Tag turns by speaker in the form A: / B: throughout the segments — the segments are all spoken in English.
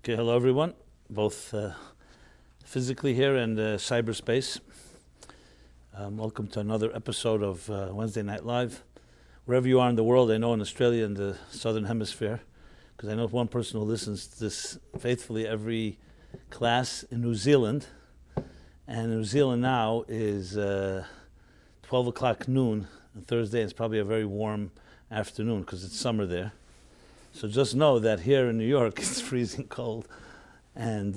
A: Okay, hello everyone, both physically here and cyberspace. Welcome to another episode of Wednesday Night Live. Wherever you are in the world, I know in Australia and the Southern Hemisphere, because I know one person who listens to this faithfully every class in New Zealand. And New Zealand now is 12 o'clock noon on Thursday. It's probably a very warm afternoon because it's summer there. So just know that here in New York it's freezing cold, and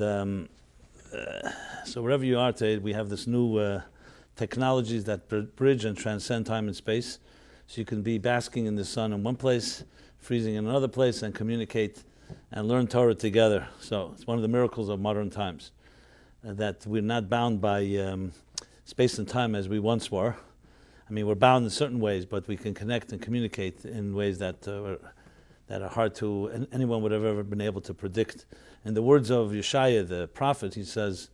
A: so wherever you are today, we have this new technologies that bridge and transcend time and space. So you can be basking in the sun in one place, freezing in another place, and communicate and learn Torah together. So it's one of the miracles of modern times, that we're not bound by space and time as we once were. I mean, we're bound in certain ways, but we can connect and communicate in ways that are hard to anyone would have ever been able to predict. In the words of Yeshaya, the prophet, he says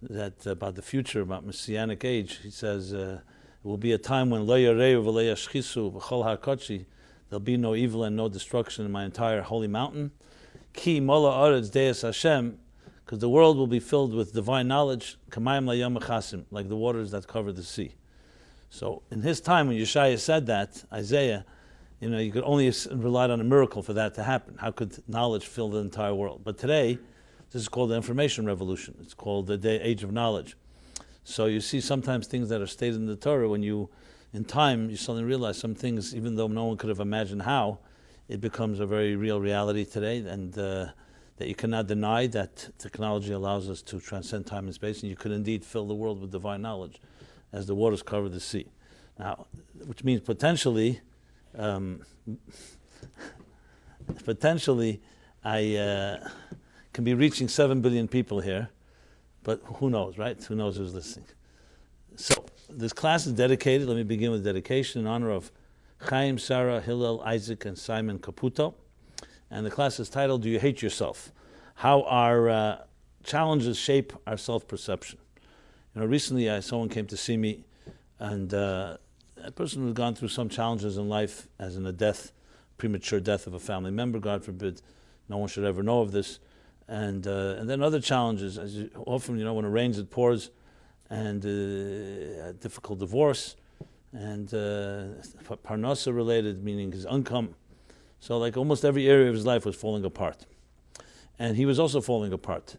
A: that about the future, about Messianic age, he says, it will be a time when lo yareu v'lo yashchisu v'chol ha'kodesh, there'll be no evil and no destruction in my entire holy mountain. Ki mola aretz deis Hashem, because the world will be filled with divine knowledge, kamayim layam chasim, like the waters that cover the sea. So in his time, when Yeshaya said that, Isaiah, you could only rely on a miracle for that to happen. How could knowledge fill the entire world? But today, this is called the information revolution. It's called the age of knowledge. So you see sometimes things that are stated in the Torah, when in time, you suddenly realize some things, even though no one could have imagined how, it becomes a very real reality today, and that you cannot deny that technology allows us to transcend time and space, and you could indeed fill the world with divine knowledge as the waters cover the sea. Now, which means potentially I can be reaching 7 billion people here, but who knows, right? Who knows who's listening? So this class is dedicated, let me begin with dedication, in honor of Chaim, Sarah, Hillel, Isaac, and Simon Caputo. And the class is titled, Do You Hate Yourself? How our challenges shape our self-perception. Recently someone came to see me, and a person who's gone through some challenges in life, as in a premature death of a family member, God forbid, no one should ever know of this, and then other challenges, as often, when it rains it pours, and a difficult divorce, and parnasa related, meaning his income. So like almost every area of his life was falling apart. And he was also falling apart.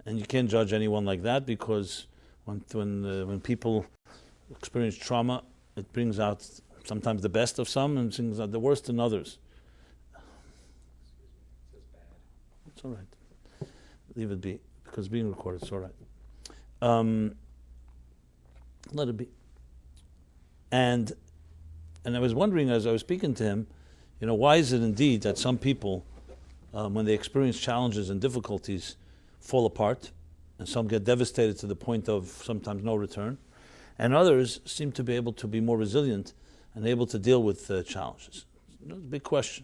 A: And you can't judge anyone like that, because when people experience trauma, it brings out sometimes the best of some and brings out the worst in others. It's all right. Leave it be, because it's being recorded. It's all right. Let it be. And I was wondering, as I was speaking to him, why is it indeed that some people, when they experience challenges and difficulties, fall apart, and some get devastated to the point of sometimes no return, and others seem to be able to be more resilient and able to deal with challenges? It's a big question.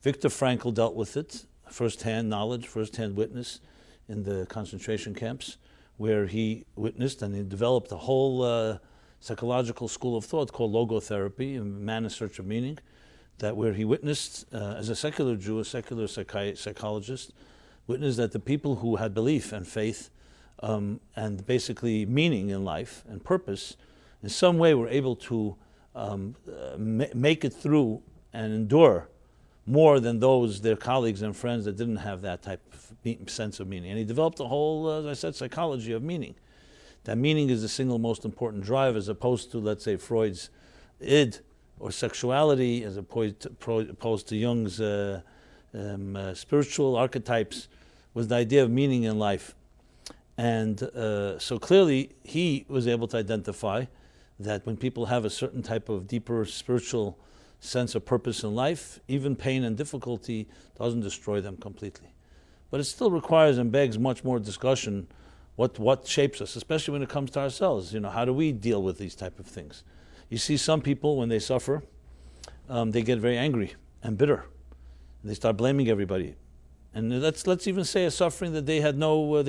A: Viktor Frankl dealt with it, first-hand knowledge, first-hand witness in the concentration camps, where he witnessed and he developed a whole psychological school of thought called logotherapy, a man in search of meaning, that where he witnessed, as a secular Jew, a secular psychologist, witnessed that the people who had belief and faith and basically meaning in life and purpose, in some way were able to make it through and endure more than their colleagues and friends that didn't have that type of sense of meaning. And he developed a whole, as I said, psychology of meaning. That meaning is the single most important drive, as opposed to, let's say, Freud's id, or sexuality, as opposed to Jung's spiritual archetypes, was the idea of meaning in life. And so clearly he was able to identify that when people have a certain type of deeper spiritual sense of purpose in life, even pain and difficulty doesn't destroy them completely. But it still requires and begs much more discussion, what shapes us, especially when it comes to ourselves. How do we deal with these type of things? You see some people, when they suffer, they get very angry and bitter. They start blaming everybody. And let's even say a suffering that they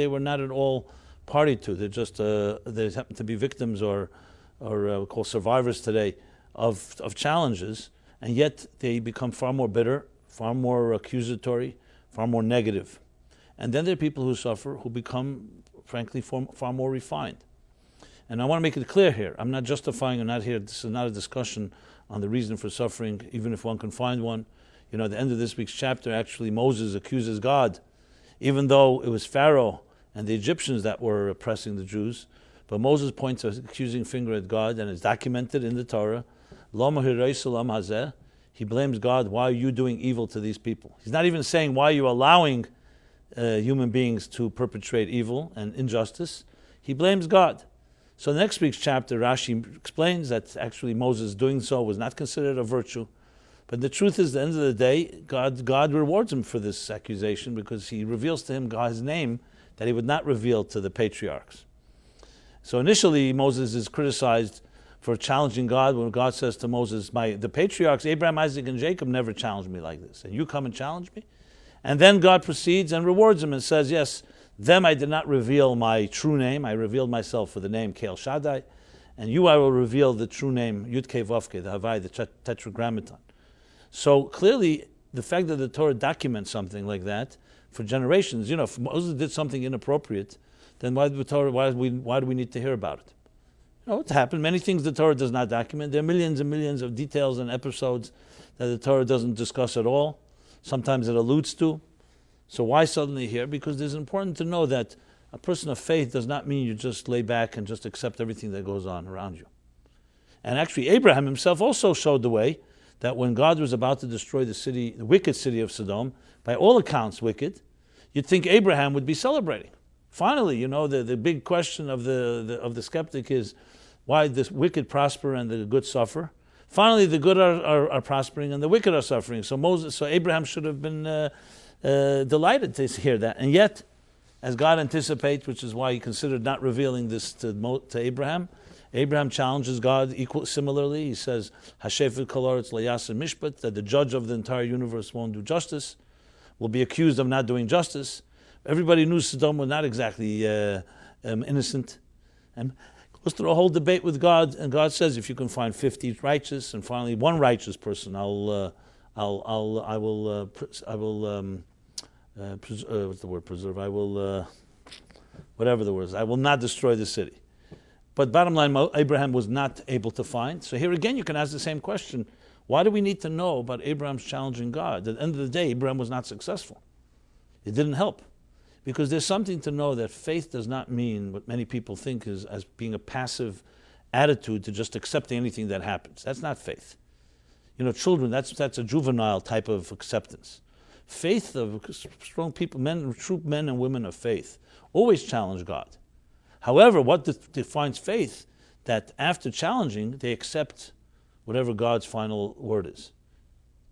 A: were not at all party to. They're just they happen to be victims or we call survivors today of challenges, and yet they become far more bitter, far more accusatory, far more negative. And then there are people who suffer who become, frankly, far more refined. And I want to make it clear here, I'm not justifying, I'm not here, this is not a discussion on the reason for suffering, even if one can find one. You know, at the end of this week's chapter, actually Moses accuses God, even though it was Pharaoh and the Egyptians that were oppressing the Jews. But Moses points an accusing finger at God, and it's documented in the Torah. Lama hiraysu lam hazeh. He blames God, why are you doing evil to these people? He's not even saying, why are you allowing human beings to perpetrate evil and injustice? He blames God. So in the next week's chapter, Rashi explains that actually Moses doing so was not considered a virtue. But the truth is, at the end of the day, God rewards him for this accusation because he reveals to him God's name that he would not reveal to the patriarchs. So initially, Moses is criticized for challenging God when God says to Moses, the patriarchs, Abraham, Isaac, and Jacob never challenged me like this, and you come and challenge me? And then God proceeds and rewards him and says, yes, them I did not reveal my true name, I revealed myself for the name Kel Shaddai, and you I will reveal the true name Yud Kei Vav Kei, the Havai, the Tetragrammaton. So clearly, the fact that the Torah documents something like that for generations, if Moses did something inappropriate, then why do we need to hear about it? It happened. Many things the Torah does not document. There are millions and millions of details and episodes that the Torah doesn't discuss at all. Sometimes it alludes to. So why suddenly here? Because it's important to know that a person of faith does not mean you just lay back and just accept everything that goes on around you. And actually, Abraham himself also showed the way that when God was about to destroy the wicked city of Sodom, by all accounts wicked, you'd think Abraham would be celebrating. Finally, the big question of the skeptic is, why the wicked prosper and the good suffer? Finally, the good are prospering and the wicked are suffering. So Abraham should have been delighted to hear that. And yet, as God anticipates, which is why he considered not revealing this to Abraham, Abraham challenges God similarly. He says, Hashefet kol haaretz lo yaseh mishpat, that the judge of the entire universe won't do justice, will be accused of not doing justice. Everybody knew Sodom was not exactly innocent. And goes through a whole debate with God, and God says, if you can find 50 righteous and finally one righteous person, I will not destroy the city. But bottom line, Abraham was not able to find. So here again, you can ask the same question. Why do we need to know about Abraham's challenging God? At the end of the day, Abraham was not successful. It didn't help. Because there's something to know that faith does not mean what many people think is as being a passive attitude to just accepting anything that happens. That's not faith. Children, that's a juvenile type of acceptance. Faith of strong people, true men and women of faith, always challenge God. However, what defines faith? That after challenging, they accept whatever God's final word is.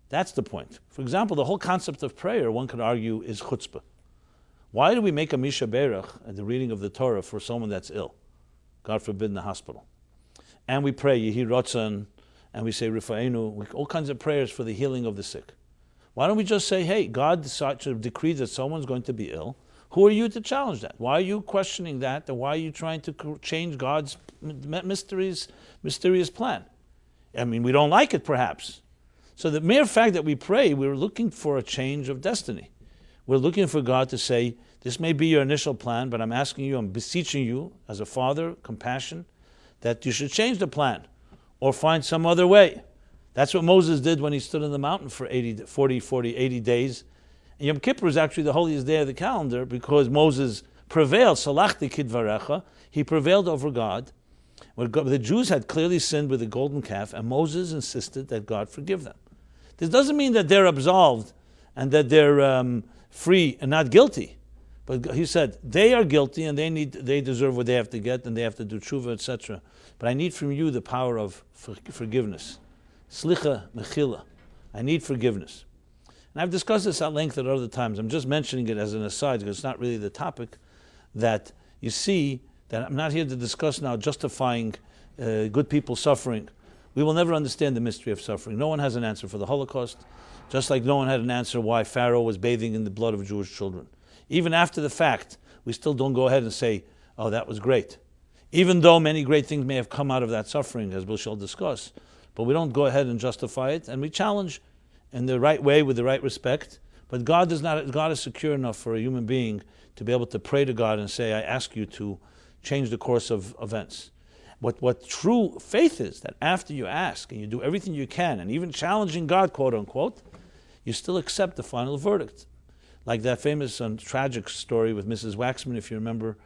A: That's the point. For example, the whole concept of prayer, one could argue, is chutzpah. Why do we make a Misha Berach at the reading of the Torah for someone that's ill? God forbid, in the hospital. And we pray, Yehi Ratzon, and we say Rifa'enu, all kinds of prayers for the healing of the sick. Why don't we just say, hey, God decided to decree that someone's going to be ill. Who are you to challenge that? Why are you questioning that? And why are you trying to change God's mysterious plan? I mean, we don't like it, perhaps. So the mere fact that we pray, we're looking for a change of destiny. We're looking for God to say, this may be your initial plan, but I'm asking you, I'm beseeching you, as a father, compassion, that you should change the plan or find some other way. That's what Moses did when he stood on the mountain for 80 days. And Yom Kippur is actually the holiest day of the calendar because Moses prevailed. Salachti kidvarecha. He prevailed over God. The Jews had clearly sinned with the golden calf, and Moses insisted that God forgive them. This doesn't mean that they're absolved and that they're free and not guilty. But he said, they are guilty and they deserve what they have to get and they have to do tshuva, etc. But I need from you the power of forgiveness. Slicha, mechila. I need forgiveness. And I've discussed this at length at other times. I'm just mentioning it as an aside because it's not really the topic. That you see that I'm not here to discuss now justifying good people suffering. We will never understand the mystery of suffering. No one has an answer for the Holocaust, just like no one had an answer why Pharaoh was bathing in the blood of Jewish children. Even after the fact, we still don't go ahead and say, oh, that was great. Even though many great things may have come out of that suffering, as we shall discuss. But we don't go ahead and justify it, and we challenge in the right way with the right respect, But God is secure enough for a human being to be able to pray to God and say, I ask you to change the course of events. What true faith is, that after you ask and you do everything you can, and even challenging God, quote unquote, you still accept the final verdict. Like that famous and tragic story with Mrs. Waxman, if you remember,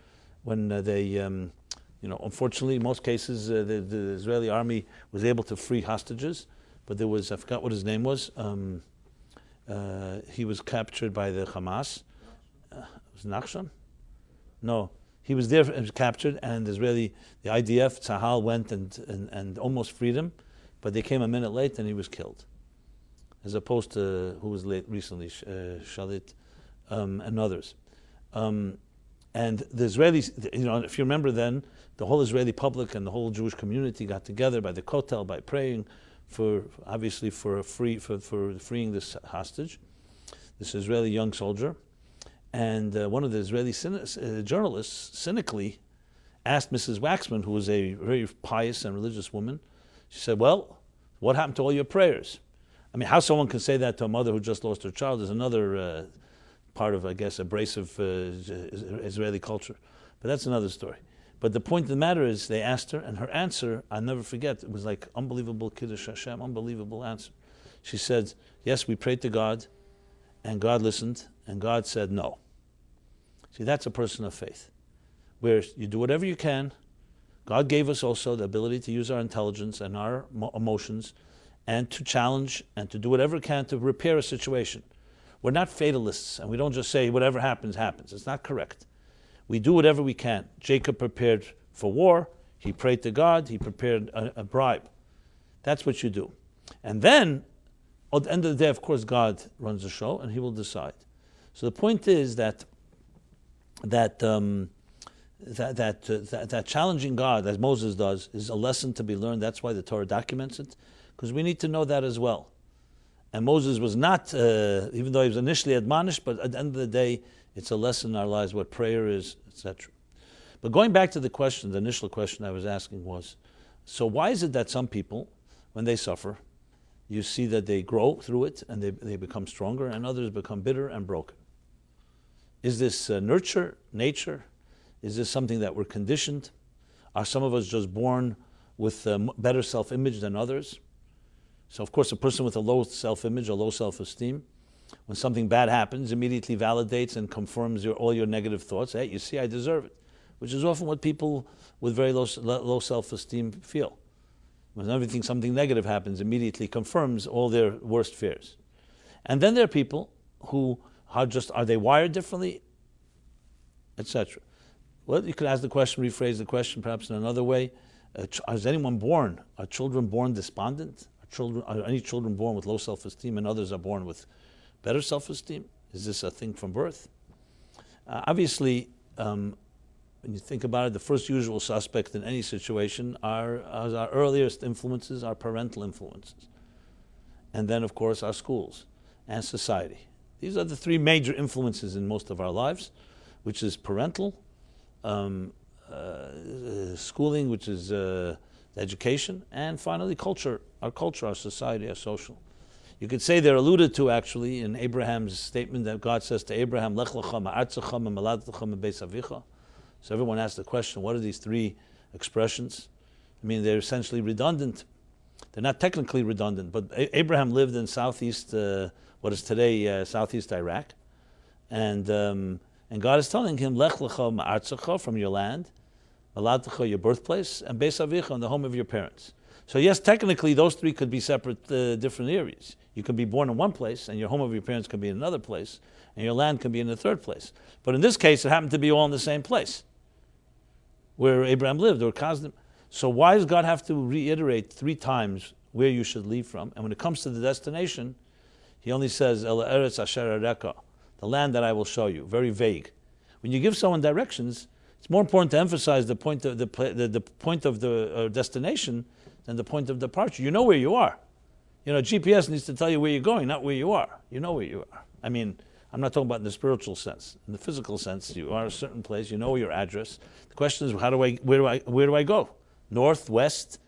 A: when they, unfortunately, in most cases, the Israeli army was able to free hostages, but there was, I forgot what his name was, he was captured by the Hamas. Was Nachshon? No. He was there, was captured, and the IDF, Tzahal, went and almost freed him, but they came a minute late and he was killed. As opposed to who was late recently, Shalit, and others. And the Israelis, if you remember then, the whole Israeli public and the whole Jewish community got together by the Kotel, by praying for freeing this hostage, this Israeli young soldier. And one of the Israeli journalists cynically asked Mrs. Waxman, who was a very pious and religious woman, she said, well, what happened to all your prayers? I mean, how someone can say that to a mother who just lost her child is another part of, I guess, abrasive Israeli culture. But that's another story. But the point of the matter is, they asked her, and her answer, I'll never forget, it was like unbelievable Kiddush Hashem, unbelievable answer. She said, yes, we prayed to God, and God listened, and God said no. See, that's a person of faith, where you do whatever you can. God gave us also the ability to use our intelligence and our emotions and to challenge and to do whatever we can to repair a situation. We're not fatalists, and we don't just say whatever happens, happens. It's not correct. We do whatever we can. Jacob prepared for war. He prayed to God. He prepared a bribe. That's what you do. And then, at the end of the day, of course, God runs the show, and he will decide. So the point is that challenging God, as Moses does, is a lesson to be learned. That's why the Torah documents it, because we need to know that as well. And Moses was not, even though he was initially admonished, but at the end of the day, it's a lesson in our lives, what prayer is, etc. But going back to the question, the initial question I was asking was, so why is it that some people, when they suffer, you see that they grow through it and they become stronger, and others become bitter and broken? Is this nurture, nature? Is this something that we're conditioned? Are some of us just born with better self-image than others? So of course a person with a low self-image, a low self-esteem, when something bad happens, immediately validates and confirms all your negative thoughts. Hey, you see, I deserve it. Which is often what people with very low self-esteem feel. When something negative happens, immediately confirms all their worst fears. And then there are people who are they wired differently, etc. Well, you could ask the question, rephrase the question perhaps in another way. Is anyone born? Are children born despondent? Are any children born with low self-esteem and others are born with better self-esteem? Is this a thing from birth? Obviously, when you think about it, the first usual suspect in any situation are our earliest influences, our parental influences. And then, of course, our schools and society. These are the three major influences in most of our lives, which is parental, schooling, which is education, and finally culture, our society, our social. You could say they're alluded to actually in Abraham's statement that God says to Abraham, Lech lecha ma'artzecha me'moladtecha me'beis avicha. So everyone asks the question, what are these three expressions? I mean, they're essentially redundant. They're not technically redundant, but Abraham lived in southeast, what is today southeast Iraq, and God is telling him, Lech lecha ma'artzecha, from your land, Maladtecha, your birthplace, and Beis Avicha, the home of your parents. So yes, technically those three could be separate, different areas. You could be born in one place, and your home of your parents could be in another place, and your land could be in the third place. But in this case, it happened to be all in the same place, where Abraham lived, or Kazdim. So why does God have to reiterate 3 times where you should leave from? And when it comes to the destination, he only says, El Eretz Asher Areka, the land that I will show you. Very vague. When you give someone directions, it's more important to emphasize the point of the destination than the point of departure. You know where you are. GPS needs to tell you where you're going, not where you are. You know where you are. I mean, I'm not talking about in the spiritual sense. In the physical sense, you are a certain place. You know your address. The question is, where do I go? North, west,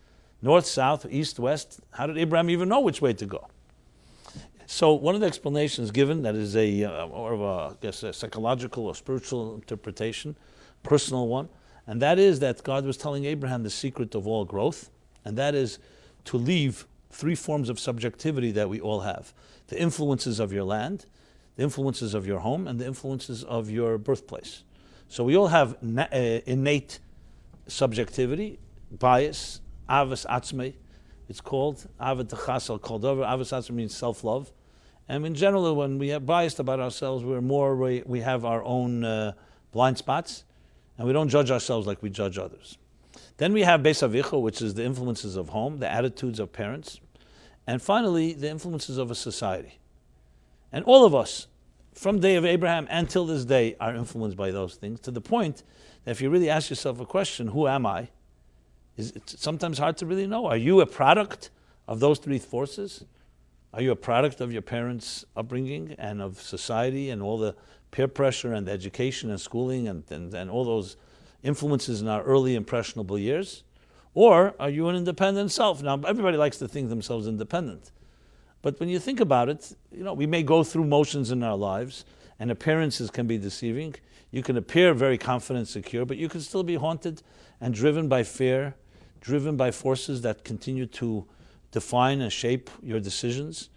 A: north, south, east, west. How did Abraham even know which way to go? So one of the explanations given, that is more of a, I guess, a psychological or spiritual interpretation, personal one, and that is that God was telling Abraham the secret of all growth, and that is to leave 3 forms of subjectivity that we all have: the influences of your land, the influences of your home, and the influences of your birthplace. So we all have innate subjectivity, bias, avas atzmei. It's called avat chasal called over. Avas atzmei means self-love, and in general, when we are biased about ourselves, we have our own blind spots, and we don't judge ourselves like we judge others. Then we have Beis Avicha, which is the influences of home, the attitudes of parents, and finally the influences of a society. And all of us, from the day of Abraham until this day, are influenced by those things, to the point that if you really ask yourself a question, who am I? It's sometimes hard to really know. Are you a product of those 3 forces? Are you a product of your parents' upbringing and of society and all the peer pressure and the education and schooling and all those influences in our early impressionable years? Or are you an independent self? Now, everybody likes to think themselves independent. But when you think about it, we may go through motions in our lives, and appearances can be deceiving. You can appear very confident, secure, but you can still be haunted and driven by fear, driven by forces that continue to define and shape your decisions,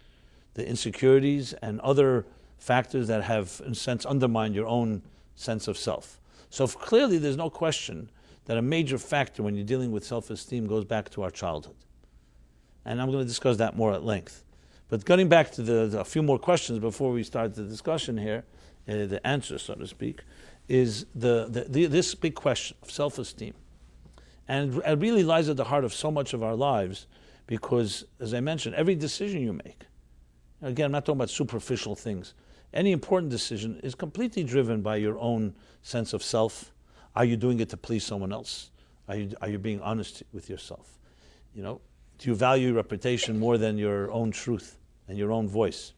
A: the insecurities and other factors that have, in a sense, undermined your own sense of self. So clearly there's no question that a major factor when you're dealing with self-esteem goes back to our childhood. And I'm going to discuss that more at length. But getting back to a few more questions before we start the discussion here, the answer, so to speak, is this big question of self-esteem. And it really lies at the heart of so much of our lives because, as I mentioned, every decision you make, again, I'm not talking about superficial things, any important decision is completely driven by your own sense of self. Are you doing it to please someone else? Are you being honest with yourself? Do you value your reputation more than your own truth and your own voice?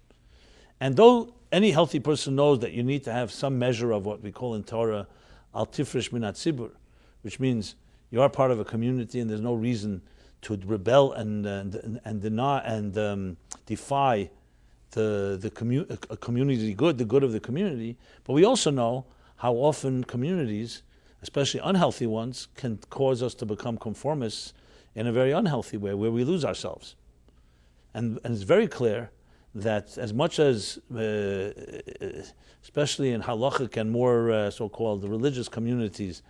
A: And though any healthy person knows that you need to have some measure of what we call in Torah, al tifresh min hatzibur, which means you are part of a community and there's no reason to rebel and deny and defy the community good, the good of the community. But we also know how often communities, especially unhealthy ones, can cause us to become conformists in a very unhealthy way, where we lose ourselves. And it's very clear that as much as, especially in halachic and more so-called religious communities,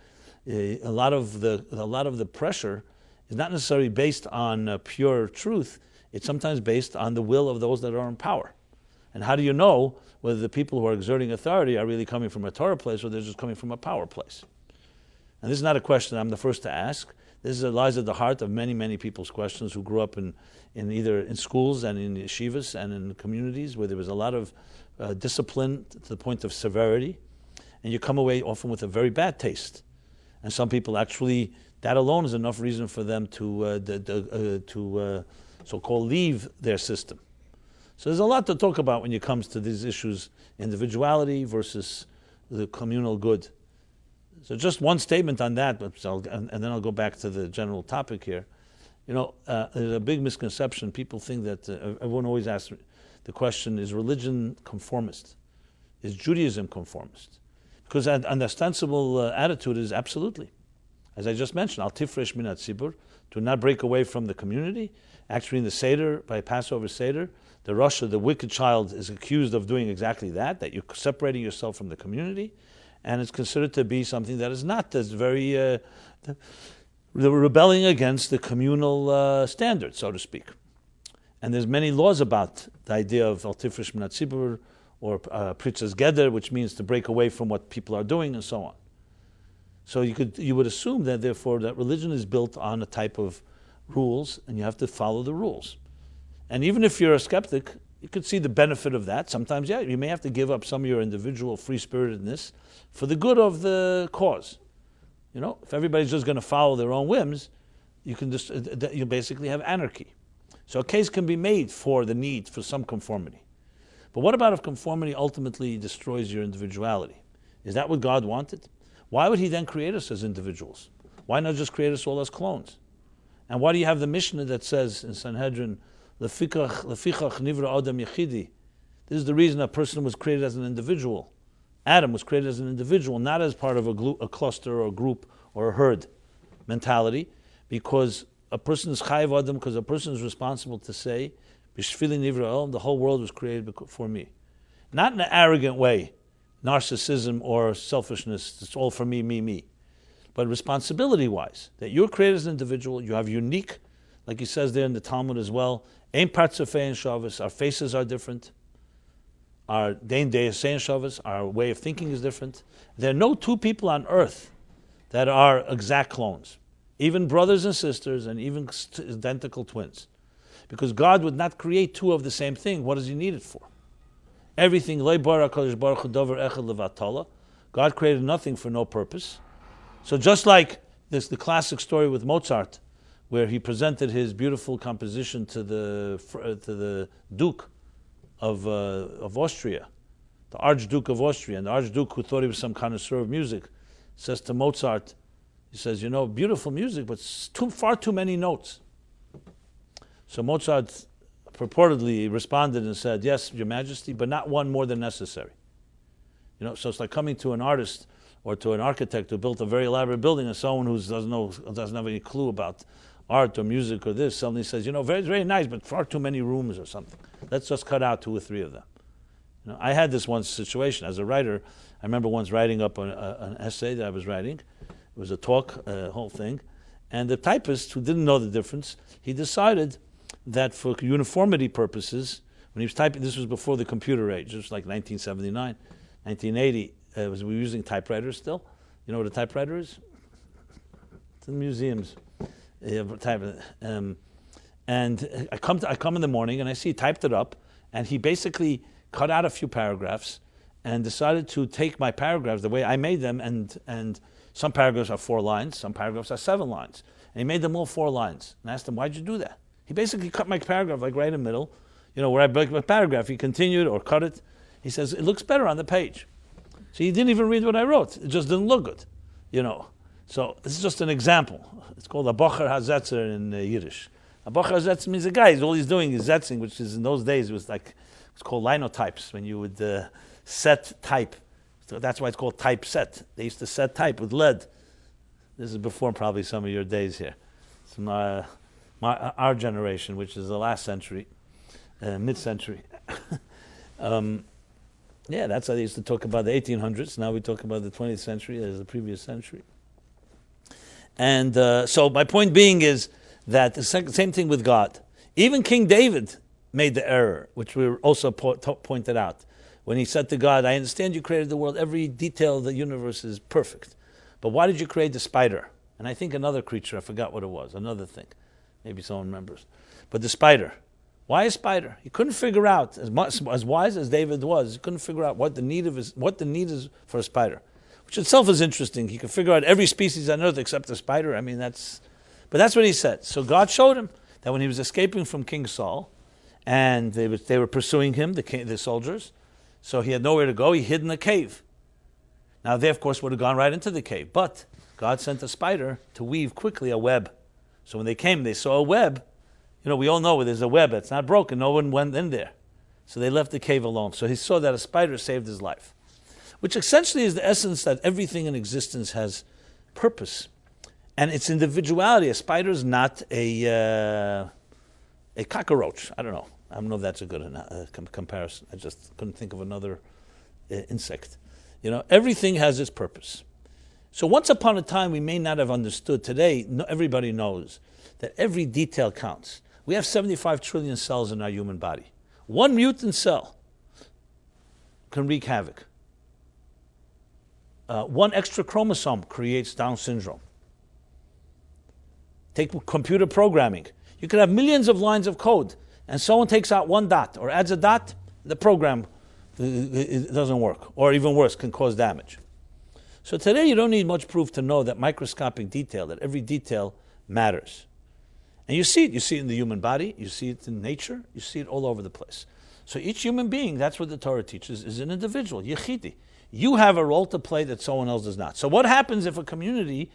A: a lot of the pressure is not necessarily based on pure truth. It's sometimes based on the will of those that are in power. And how do you know whether the people who are exerting authority are really coming from a Torah place or they're just coming from a power place? And this is not a question I'm the first to ask. This lies at the heart of many, many people's questions who grew up in either in schools and in yeshivas and in communities where there was a lot of discipline to the point of severity, and you come away often with a very bad taste. And some people actually, that alone is enough reason for them to so-called leave their system. So there's a lot to talk about when it comes to these issues, individuality versus the communal good. So just one statement on that, and then I'll go back to the general topic here. There's a big misconception. People think that everyone always asks the question, is religion conformist? Is Judaism conformist? Because an ostensible attitude is absolutely. As I just mentioned, al tifresh min hatzibur, to not break away from the community. Actually, in the Seder, by Passover Seder, the wicked child is accused of doing exactly that you're separating yourself from the community, and it's considered to be something that is not as very, the rebelling against the communal standard, so to speak. And there's many laws about the idea of al tifresh min hatzibur, or pritzas geder, which means to break away from what people are doing, and so on. So you would assume that therefore that religion is built on a type of rules, and you have to follow the rules. And even if you're a skeptic, you could see the benefit of that. Sometimes, you may have to give up some of your individual free-spiritedness for the good of the cause. If everybody's just going to follow their own whims, you basically have anarchy. So a case can be made for the need for some conformity. But what about if conformity ultimately destroys your individuality? Is that what God wanted? Why would he then create us as individuals? Why not just create us all as clones? And why do you have the Mishnah that says in Sanhedrin, Lefichach nivra adam yechidi, This is the reason a person was created as an individual. Adam was created as an individual, not as part of a cluster or a group or a herd mentality, because a person is chayiv adam, because a person is responsible to say, B'shvili nivra olam, the whole world was created for me. Not in an arrogant way, narcissism or selfishness, it's all for me, me. But responsibility-wise, that you're created as an individual, you have unique, like he says there in the Talmud as well, ein partzafei and shavas, our faces are different, our dein deyasein shavas, our way of thinking is different. There are no two people on earth that are exact clones, even brothers and sisters and even identical twins. Because God would not create two of the same thing. What does he need it for? Everything, God created nothing for no purpose. So just like the classic story with Mozart, where he presented his beautiful composition to the Duke of Austria, the Archduke of Austria, and the Archduke, who thought he was some connoisseur of music, says to Mozart, he says, beautiful music, but far too many notes. So Mozart purportedly responded and said, yes, Your Majesty, but not one more than necessary. So it's like coming to an artist or to an architect who built a very elaborate building, and someone who doesn't have any clue about art or music or this suddenly says, very, very nice, but far too many rooms or something. Let's just cut out 2 or 3 of them. I had this one situation as a writer. I remember once writing up an essay that I was writing. It was a talk, a whole thing. And the typist, who didn't know the difference, he decided that for uniformity purposes, when he was typing, this was before the computer age, it was like 1979, 1980, we were using typewriters still. You know what a typewriter is? It's in museums. And I come in the morning and I see he typed it up, and he basically cut out a few paragraphs and decided to take my paragraphs the way I made them, and some paragraphs are 4 lines, some paragraphs are 7 lines. And he made them all 4 lines. And I asked him, why'd you do that? He basically cut my paragraph like right in the middle, where I broke my paragraph. He continued or cut it. He says, it looks better on the page. So he didn't even read what I wrote. It just didn't look good, So this is just an example. It's called a bocher hazetzer in Yiddish. A bocher hazetzer means a guy, all he's doing is zetzing, which is in those days, it's called linotypes, when you would set type. So that's why it's called typeset. They used to set type with lead. This is before probably some of your days here. It's our generation, which is the last century, mid-century. That's how they used to talk about the 1800s. Now we talk about the 20th century as the previous century. And so my point being is that the same thing with God. Even King David made the error, which we also pointed out. When he said to God, I understand you created the world, every detail of the universe is perfect. But why did you create the spider? And I think another creature, I forgot what it was, another thing. Maybe someone remembers. But the spider. Why a spider? He couldn't figure out, as wise as David was, he couldn't figure out what the need is for a spider. Which itself is interesting. He could figure out every species on earth except the spider. But that's what he said. So God showed him that when he was escaping from King Saul, and they were pursuing him, the soldiers, so he had nowhere to go, he hid in a cave. Now they, of course, would have gone right into the cave, but God sent a spider to weave quickly a web. So when they came, they saw a web. We all know where there's a web that's not broken. No one went in there. So they left the cave alone. So he saw that a spider saved his life, which essentially is the essence that everything in existence has purpose. And it's individuality. A spider is not a cockroach. I don't know if that's a good comparison. I just couldn't think of another insect. Everything has its purpose. So once upon a time, we may not have understood. Today, everybody knows that every detail counts. We have 75 trillion cells in our human body. One mutant cell can wreak havoc. One extra chromosome creates Down syndrome. Take computer programming. You could have millions of lines of code, and someone takes out 1 dot or adds a dot, the program it doesn't work, or even worse, can cause damage. So today you don't need much proof to know that microscopic detail, that every detail matters. And you see it in the human body, you see it in nature, you see it all over the place. So each human being, that's what the Torah teaches, is an individual, yechidi. You have a role to play that someone else does not. So what happens if a community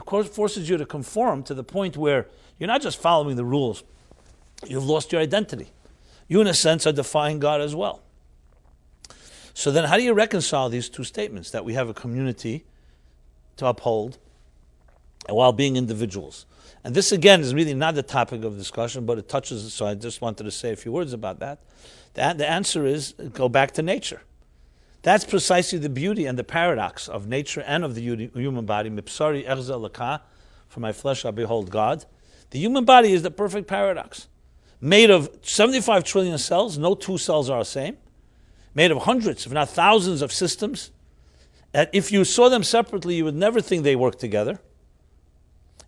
A: forces you to conform to the point where you're not just following the rules, you've lost your identity. you in a sense are defying God as well. So then how do you reconcile these two statements, that we have a community to uphold while being individuals? And this again is really not the topic of discussion, but it touches it, so I just wanted to say a few words about that. The answer is, go back to nature. That's precisely the beauty and the paradox of nature and of the human body. Mipsari erza laka, from my flesh I behold God. The human body is the perfect paradox. Made of 75 trillion cells, no two cells are the same. Made of hundreds, if not thousands of systems. That if you saw them separately, you would never think they work together.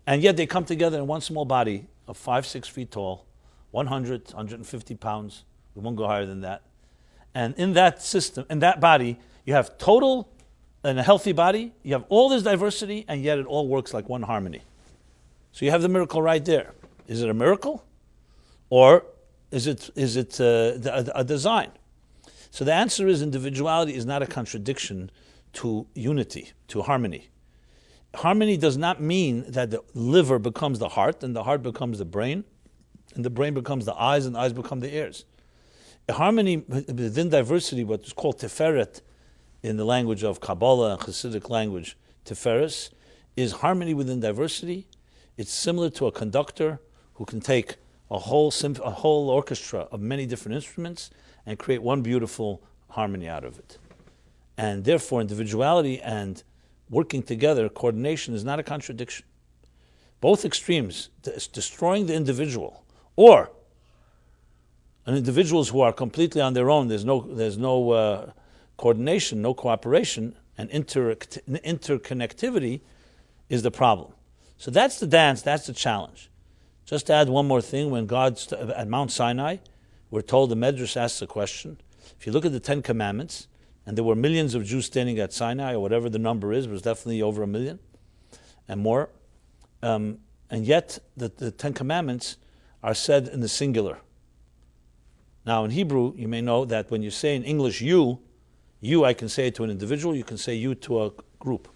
A: And yet they come together in one small body of 5-6 feet tall, 100, 150 pounds. We won't go higher than that. And in that system, in that body, you have total, in a healthy body, you have all this diversity, and yet it all works like one harmony. So you have the miracle right there. Is it a miracle? Or is it a design? So the answer is, individuality is not a contradiction to unity, to harmony. Harmony does not mean that the liver becomes the heart, and the heart becomes the brain, and the brain becomes the eyes, and the eyes become the ears. Harmony within diversity, what is called Tiferet in the language of Kabbalah and Hasidic language, Tiferes, is harmony within diversity. It's similar to a conductor who can take a whole orchestra of many different instruments and create one beautiful harmony out of it. And therefore, individuality and working together, coordination, is not a contradiction. Both extremes, destroying the individual, or individuals who are completely on their own, there's no coordination, no cooperation, and interconnectivity is the problem. So that's the dance, that's the challenge. Just to add one more thing, when God's at Mount Sinai, we're told, the Medrash asks a question. If you look at the 10 Commandments, and there were millions of Jews standing at Sinai, or whatever the number is, it was definitely over 1 million and more. And yet, the 10 Commandments are said in the singular. Now, in Hebrew, you may know that when you say in English you, I can say it to an individual, you can say you to a group.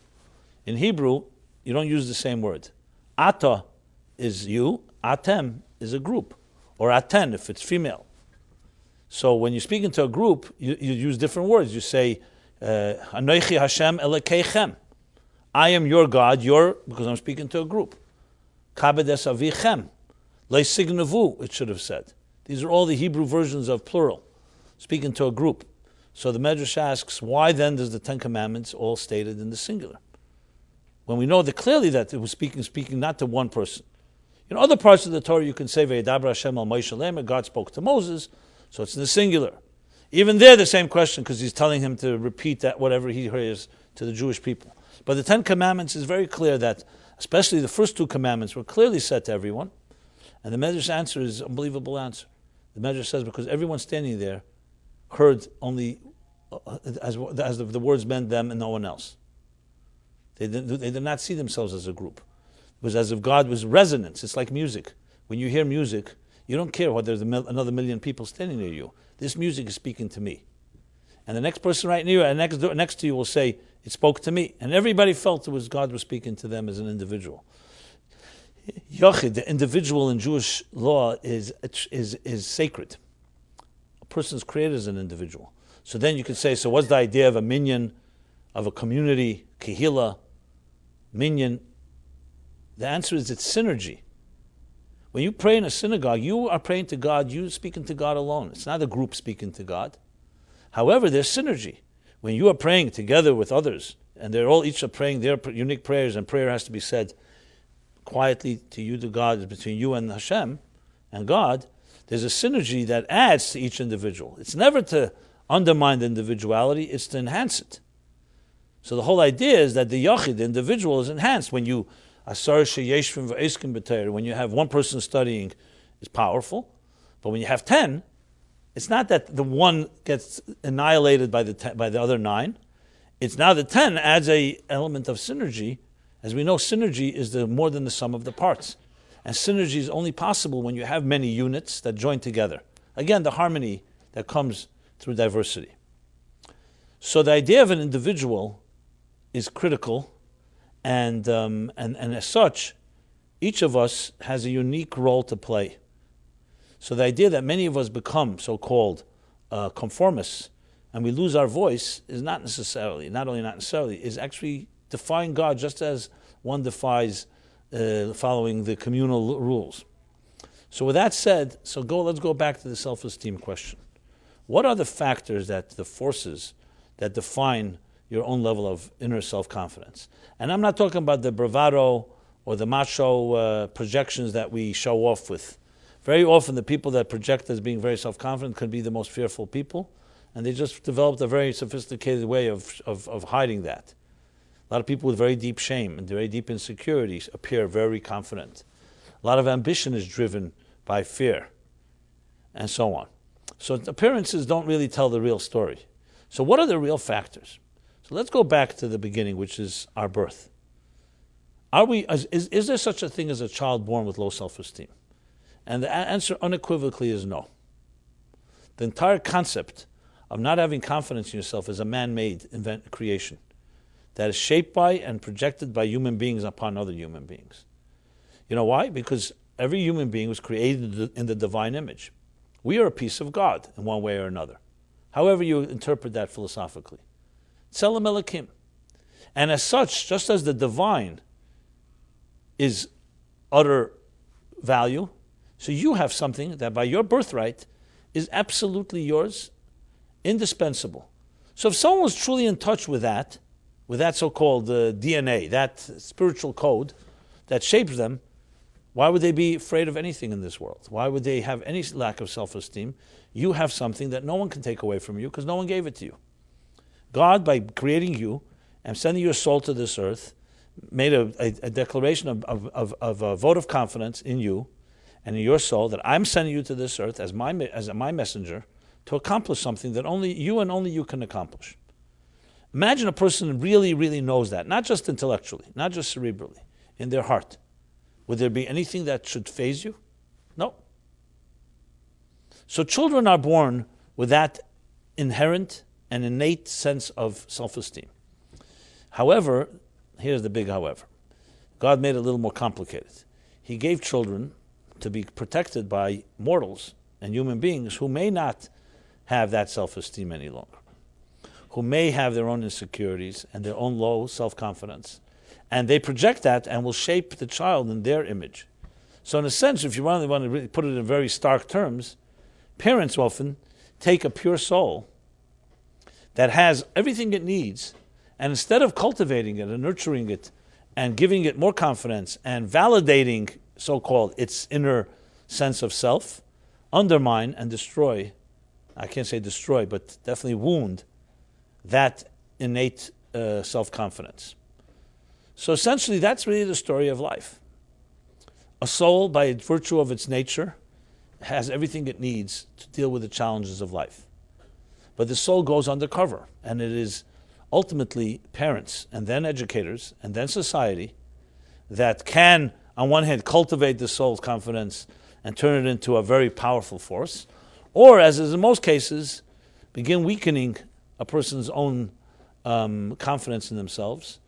A: In Hebrew, you don't use the same word. Ata is you, atem is a group, or aten if it's female. So when you speak into a group, you use different words. You say, Anochi Hashem Elekeichem. I am your God, because I'm speaking to a group. Kabed es avichem. Leisignevu, it should have said. These are all the Hebrew versions of plural, speaking to a group. So the Medrash asks, why then does the 10 Commandments all stated in the singular? When we know that clearly that it was speaking not to one person. In other parts of the Torah, you can say, Ve'edabra Hashem al Moshe Lemer, God spoke to Moses, so it's in the singular. Even there, the same question, because he's telling him to repeat that whatever he hears to the Jewish people. But the 10 Commandments is very clear that, especially the first 2 commandments, were clearly said to everyone. And the Medrash answer is an unbelievable answer. The Medrash says, because everyone standing there heard only as the words meant them and no one else. They did not see themselves as a group. It was as if God was resonance. It's like music. When you hear music, you don't care whether there's another million people standing near you. This music is speaking to me. And the next person right near you and next to you will say, it spoke to me. And everybody felt it was God was speaking to them as an individual. Yochid, the individual in Jewish law, is sacred. A person is created as an individual. So then you could say, so what's the idea of a minyan, of a community, kehila, minyan? The answer is it's synergy. When you pray in a synagogue, you are praying to God, you're speaking to God alone. It's not a group speaking to God. However, there's synergy. When you are praying together with others, and they're all each are praying their unique prayers, and prayer has to be said quietly to you, to God, between you and Hashem and God, there's a synergy that adds to each individual. It's never to undermine the individuality, it's to enhance it. So the whole idea is that the yachid, the individual, is enhanced. When you when you have one person studying, it's powerful. But when you have 10, it's not that the one gets annihilated by the other 9. It's now the 10 adds a element of synergy. As we know, synergy is more than the sum of the parts. And synergy is only possible when you have many units that join together. Again, the harmony that comes through diversity. So the idea of an individual is critical. And as such, each of us has a unique role to play. So the idea that many of us become so-called conformists and we lose our voice is not only not necessarily, is actually defying God just as one defies following the communal rules. So with that said, let's go back to the self-esteem question. What are the factors, the forces that define your own level of inner self-confidence? And I'm not talking about the bravado or the macho projections that we show off with. Very often the people that project as being very self-confident can be the most fearful people, and they just developed a very sophisticated way of hiding that. A lot of people with very deep shame and very deep insecurities appear very confident. A lot of ambition is driven by fear, and so on. So appearances don't really tell the real story. So what are the real factors? So let's go back to the beginning, which is our birth. Is there such a thing as a child born with low self-esteem? And the answer unequivocally is no. The entire concept of not having confidence in yourself is a man-made creation that is shaped by and projected by human beings upon other human beings. You know why? Because every human being was created in the divine image. We are a piece of God in one way or another. However you interpret that philosophically. Tselem Elokim. And as such, just as the divine is utter value, so you have something that by your birthright is absolutely yours, indispensable. So if someone was truly in touch with that so-called DNA, that spiritual code that shapes them, why would they be afraid of anything in this world? Why would they have any lack of self-esteem? You have something that no one can take away from you because no one gave it to you. God, by creating you and sending your soul to this earth, made a declaration of a vote of confidence in you and in your soul that I'm sending you to this earth as my messenger to accomplish something that only you can accomplish. Imagine a person really, really knows that, not just intellectually, not just cerebrally, in their heart. Would there be anything that should faze you? No. So children are born with that inherent and innate sense of self-esteem. However, here's the big however. God made it a little more complicated. He gave children to be protected by mortals and human beings who may not have that self-esteem any longer, who may have their own insecurities and their own low self-confidence. And they project that and will shape the child in their image. So in a sense, if you want to really put it in very stark terms, parents often take a pure soul that has everything it needs, and instead of cultivating it and nurturing it and giving it more confidence and validating, so-called, its inner sense of self, undermine and destroy, I can't say destroy, but definitely wound that innate self-confidence. So essentially, that's really the story of life. A soul, by virtue of its nature, has everything it needs to deal with the challenges of life. But the soul goes undercover, and it is ultimately parents, and then educators, and then society, that can, on one hand, cultivate the soul's confidence and turn it into a very powerful force, or, as is in most cases, begin weakening a person's own confidence in themselves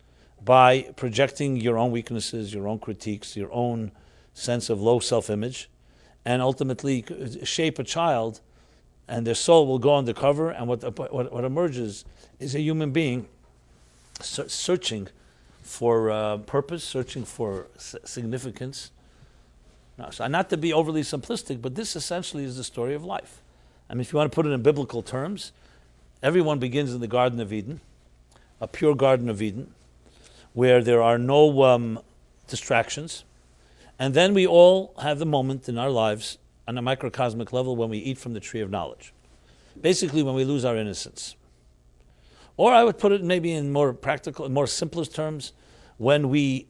A: by projecting your own weaknesses, your own critiques, your own sense of low self-image, and ultimately shape a child, and their soul will go undercover, and what emerges is a human being searching for purpose, searching for significance. So not to be overly simplistic, but this essentially is the story of life. I mean, if you want to put it in biblical terms, everyone begins in the Garden of Eden, a pure Garden of Eden, where there are no distractions. And then we all have the moment in our lives on a microcosmic level when we eat from the tree of knowledge. Basically, when we lose our innocence. Or I would put it maybe in more practical, more simplest terms, when we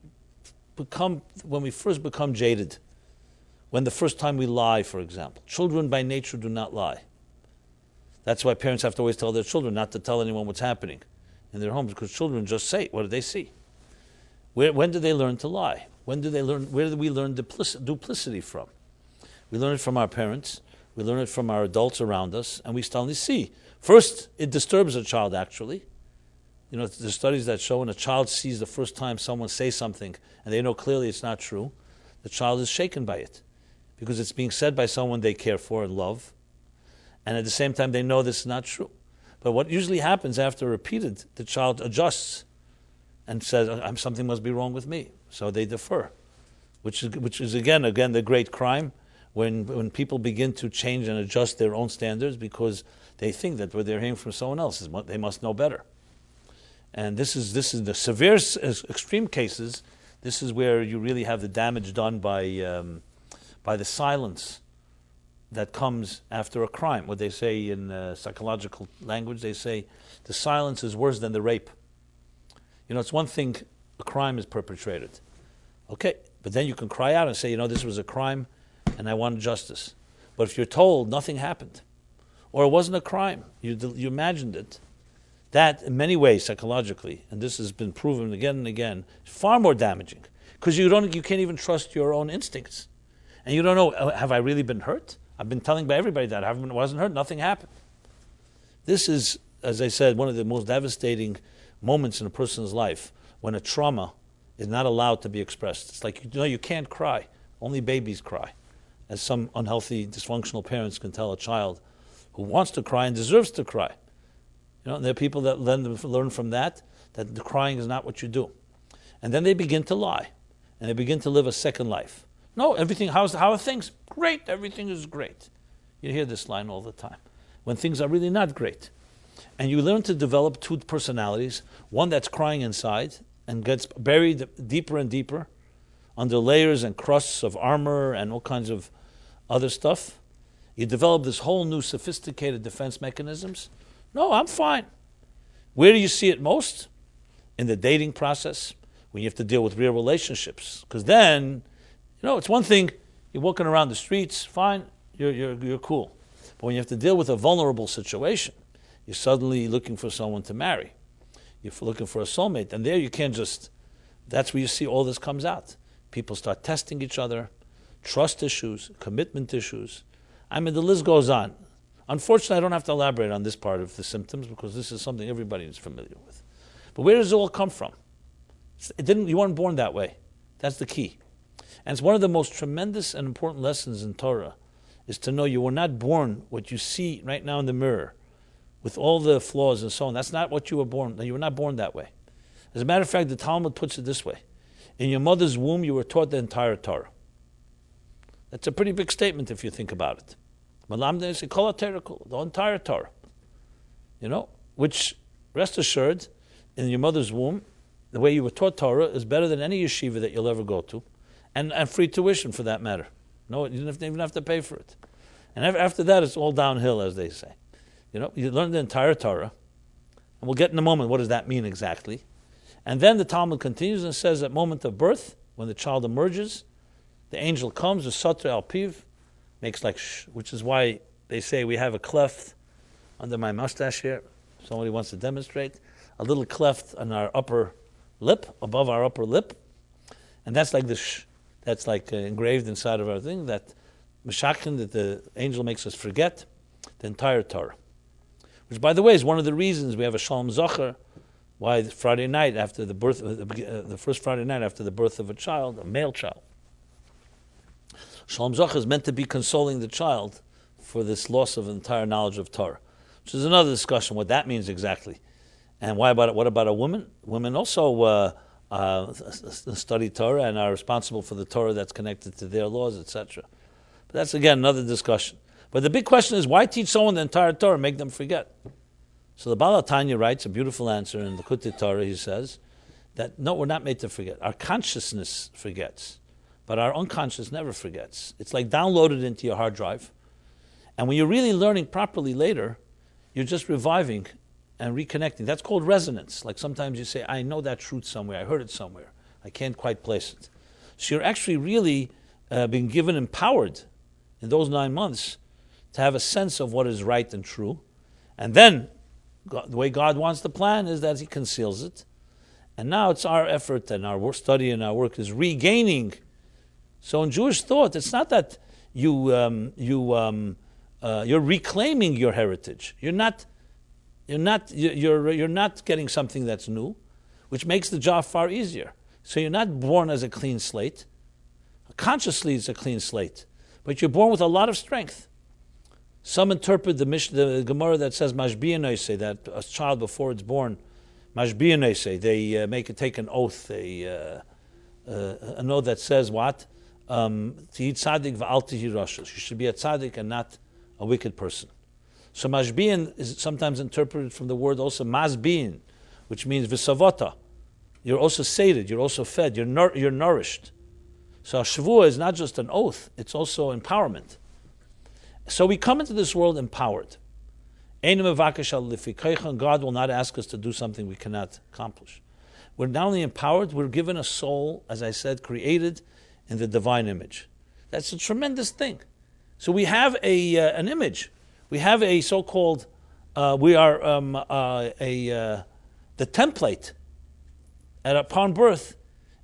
A: first become jaded. When the first time we lie, for example. Children by nature do not lie. That's why parents have to always tell their children not to tell anyone what's happening in their homes, because children just say, what do they see? When do they learn to lie? Where do we learn duplicity from? We learn it from our parents, we learn it from our adults around us, and we suddenly see. First, it disturbs a child, actually. You know, there's studies that show when a child sees the first time someone say something, and they know clearly it's not true, the child is shaken by it. because it's being said by someone they care for and love, and at the same time they know this is not true. But what usually happens after repeated, the child adjusts and says, something must be wrong with me. So they defer, which is again the great crime, when people begin to change and adjust their own standards because they think that what they're hearing from someone else they must know better. And this is the severe extreme cases. This is where you really have the damage done by the silence that comes after a crime. What they say in psychological language, they say the silence is worse than the rape. It's one thing a crime is perpetrated. Okay, but then you can cry out and say, this was a crime and I want justice. But if you're told nothing happened, or it wasn't a crime, you imagined it, that in many ways psychologically, and this has been proven again and again, is far more damaging. Because you can't even trust your own instincts. And you don't know, have I really been hurt? I've been telling by everybody that I wasn't hurt, nothing happened. This is, as I said, one of the most devastating moments in a person's life, when a trauma is not allowed to be expressed. It's like, you can't cry. Only babies cry. As some unhealthy, dysfunctional parents can tell a child who wants to cry and deserves to cry. And there are people that learn from that the crying is not what you do. And then they begin to lie. And they begin to live a second life. No, how are things? Great, everything is great. You hear this line all the time. When things are really not great. And you learn to develop two personalities, one that's crying inside and gets buried deeper and deeper under layers and crusts of armor and all kinds of other stuff. You develop this whole new sophisticated defense mechanisms. No, I'm fine. Where do you see it most? In the dating process, when you have to deal with real relationships. Because then, it's one thing, you're walking around the streets, fine, you're cool. But when you have to deal with a vulnerable situation, you're suddenly looking for someone to marry. You're looking for a soulmate. And there you can't that's where you see all this comes out. People start testing each other, trust issues, commitment issues. The list goes on. Unfortunately, I don't have to elaborate on this part of the symptoms because this is something everybody is familiar with. But where does it all come from? You weren't born that way. That's the key. And it's one of the most tremendous and important lessons in Torah is to know you were not born what you see right now in the mirror with all the flaws and so on. That's not what you were born. You were not born that way. As a matter of fact, the Talmud puts it this way. In your mother's womb, you were taught the entire Torah. That's a pretty big statement if you think about it. The entire Torah. Which, rest assured, in your mother's womb, the way you were taught Torah is better than any yeshiva that you'll ever go to. And free tuition for that matter. No, you don't even have to pay for it. And after that, it's all downhill, as they say. You learn the entire Torah. And we'll get in a moment, what does that mean exactly? And then the Talmud continues and says at moment of birth, when the child emerges, the angel comes, the Satra al Piv, makes like shh, which is why they say we have a cleft under my mustache here. Somebody wants to demonstrate. A little cleft on our upper lip, above our upper lip. And that's like the shh. That's like engraved inside of our thing, that Meshakin, that the angel makes us forget the entire Torah. Which, by the way, is one of the reasons we have a Shalom Zocher, why Friday night after the birth, the first Friday night after the birth of a child, a male child, Shalom Zocher is meant to be consoling the child for this loss of entire knowledge of Torah, which is another discussion, what that means exactly. And what about a woman? Women also study Torah and are responsible for the Torah that's connected to their laws, etc. But that's, again, another discussion. But the big question is, why teach someone the entire Torah and make them forget? So the Baal HaTanya writes a beautiful answer in the Kutei Torah. He says that, no, we're not made to forget. Our consciousness forgets, but our unconscious never forgets. It's like downloaded into your hard drive. And when you're really learning properly later, you're just reviving and reconnecting. That's called resonance. Like sometimes you say, I know that truth somewhere. I heard it somewhere. I can't quite place it. So you're actually really being given empowered in those 9 months to have a sense of what is right and true. And then the way God wants the plan is that He conceals it. And now it's our effort and our study and our work is regaining. So in Jewish thought, it's not that you're reclaiming your heritage. You're not getting something that's new, which makes the job far easier. So you're not born as a clean slate. Consciously, it's a clean slate, but you're born with a lot of strength. Some interpret the Gemara that says mashbiyanese, that a child before it's born, mashbiyanese, they make it take an oath, an oath that says what? Tihi tzaddik v'al tihi rasha. You should be a tzaddik and not a wicked person. So mashbiyan is sometimes interpreted from the word also mazbiyan, which means v'savota. You're also sated, you're also fed, you're nourished. So a Shavua is not just an oath, it's also empowerment. So we come into this world empowered. God will not ask us to do something we cannot accomplish. We're not only empowered, we're given a soul, as I said, created in the divine image. That's a tremendous thing. So we have an image. We have a so-called, the template upon birth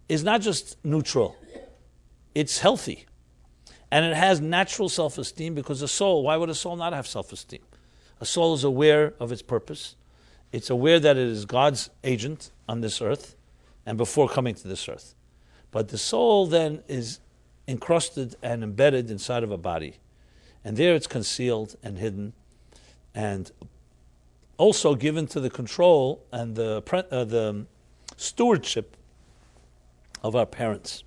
A: is not just neutral, it's healthy. And it has natural self-esteem because a soul, why would a soul not have self-esteem? A soul is aware of its purpose. It's aware that it is God's agent on this earth and before coming to this earth. But the soul then is encrusted and embedded inside of a body. And there it's concealed and hidden and also given to the control and the stewardship of our parents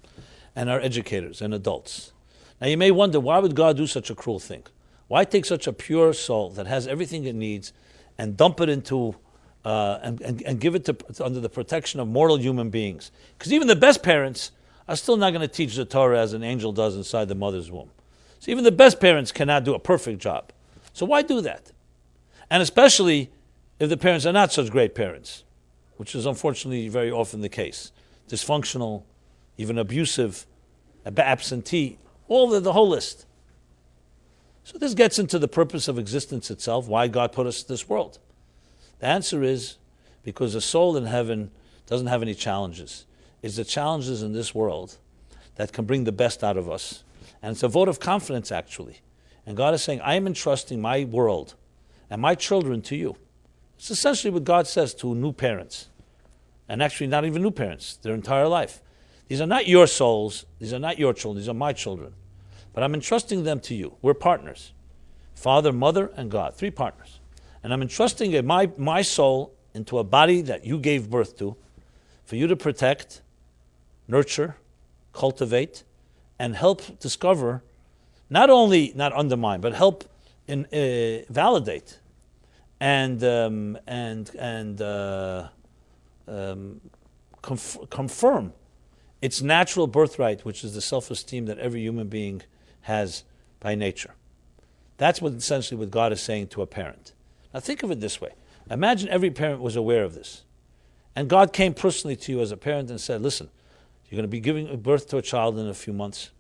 A: and our educators and adults. Now you may wonder, why would God do such a cruel thing? Why take such a pure soul that has everything it needs and dump it into, and give it to under the protection of mortal human beings? Because even the best parents are still not going to teach the Torah as an angel does inside the mother's womb. So even the best parents cannot do a perfect job. So why do that? And especially if the parents are not such great parents, which is unfortunately very often the case. Dysfunctional, even abusive, absentee, the whole list. So this gets into the purpose of existence itself, why God put us in this world. The answer is because the soul in heaven doesn't have any challenges. It's the challenges in this world that can bring the best out of us. And it's a vote of confidence, actually. And God is saying, I am entrusting my world and my children to you. It's essentially what God says to new parents. And actually not even new parents, their entire life. These are not your souls, these are not your children, these are my children. But I'm entrusting them to you. We're partners. Father, mother, and God. 3 partners. And I'm entrusting my soul into a body that you gave birth to for you to protect, nurture, cultivate, and help discover, not only not undermine, but help validate and confirm its natural birthright, which is the self-esteem that every human being has by nature. That's essentially what God is saying to a parent. Now think of it this way. Imagine every parent was aware of this. And God came personally to you as a parent and said, listen, you're going to be giving birth to a child in a few months.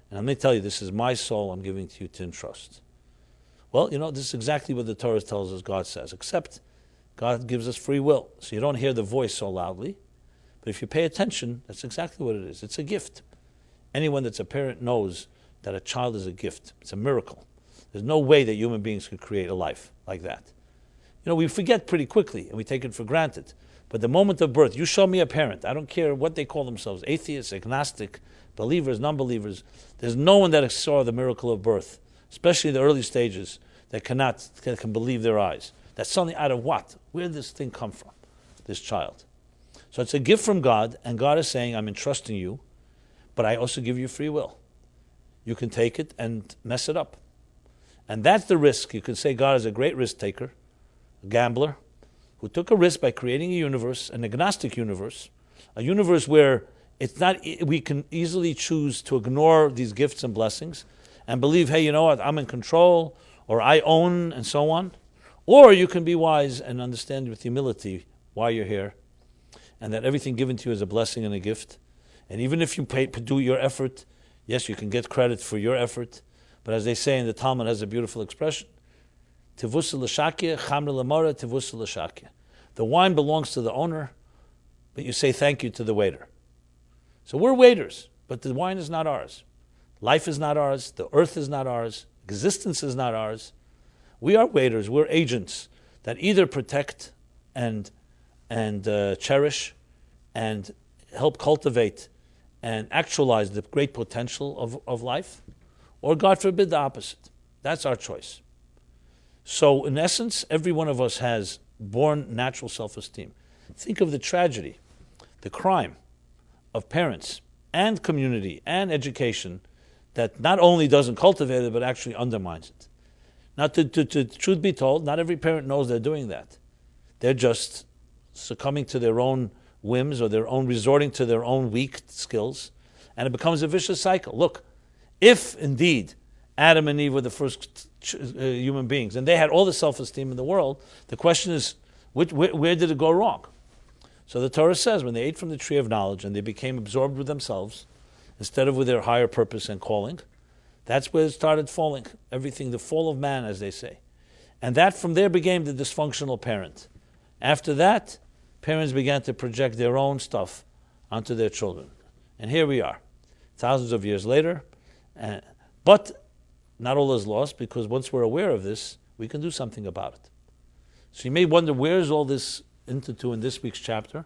A: And I'm going to tell you, this is my soul I'm giving to you to entrust. Well, this is exactly what the Torah tells us God says, except God gives us free will. So you don't hear the voice so loudly. But if you pay attention, that's exactly what it is. It's a gift. Anyone that's a parent knows that a child is a gift. It's a miracle. There's no way that human beings could create a life like that. We forget pretty quickly and we take it for granted. But the moment of birth, you show me a parent, I don't care what they call themselves, atheists, agnostic, believers, non-believers, there's no one that saw the miracle of birth, especially in the early stages, that can believe their eyes. That's suddenly out of what? Where did this thing come from, this child? So it's a gift from God, and God is saying, I'm entrusting you, but I also give you free will. You can take it and mess it up. And that's the risk. You can say God is a great risk taker, a gambler, who took a risk by creating a universe, an agnostic universe, a universe where we can easily choose to ignore these gifts and blessings and believe, hey, you know what, I'm in control, or I own, and so on. Or you can be wise and understand with humility why you're here, and that everything given to you is a blessing and a gift. And even if you do your effort, yes, you can get credit for your effort, but as they say in the Talmud, has a beautiful expression, Tivusa l'shakya, chamra l'mara, tivusa l'shakya. The wine belongs to the owner, but you say thank you to the waiter. So we're waiters, but the wine is not ours. Life is not ours. The earth is not ours. Existence is not ours. We are waiters. We're agents that either protect and cherish and help cultivate and actualize the great potential of life, or God forbid the opposite. That's our choice. So in essence, every one of us has born natural self-esteem. Think of the tragedy, the crime of parents and community and education that not only doesn't cultivate it, but actually undermines it. Now, to truth be told, not every parent knows they're doing that. They're just succumbing to their own whims or their own resorting to their own weak skills, and it becomes a vicious cycle. Look, if indeed Adam and Eve were the first human beings, and they had all the self-esteem in the world, the question is, where did it go wrong? So the Torah says, when they ate from the tree of knowledge and they became absorbed with themselves, instead of with their higher purpose and calling, that's where it started falling. Everything, the fall of man, as they say. And that from there became the dysfunctional parent. After that, parents began to project their own stuff onto their children. And here we are, thousands of years later. But not all is lost, because once we're aware of this, we can do something about it. So you may wonder, where is all this into in this week's chapter?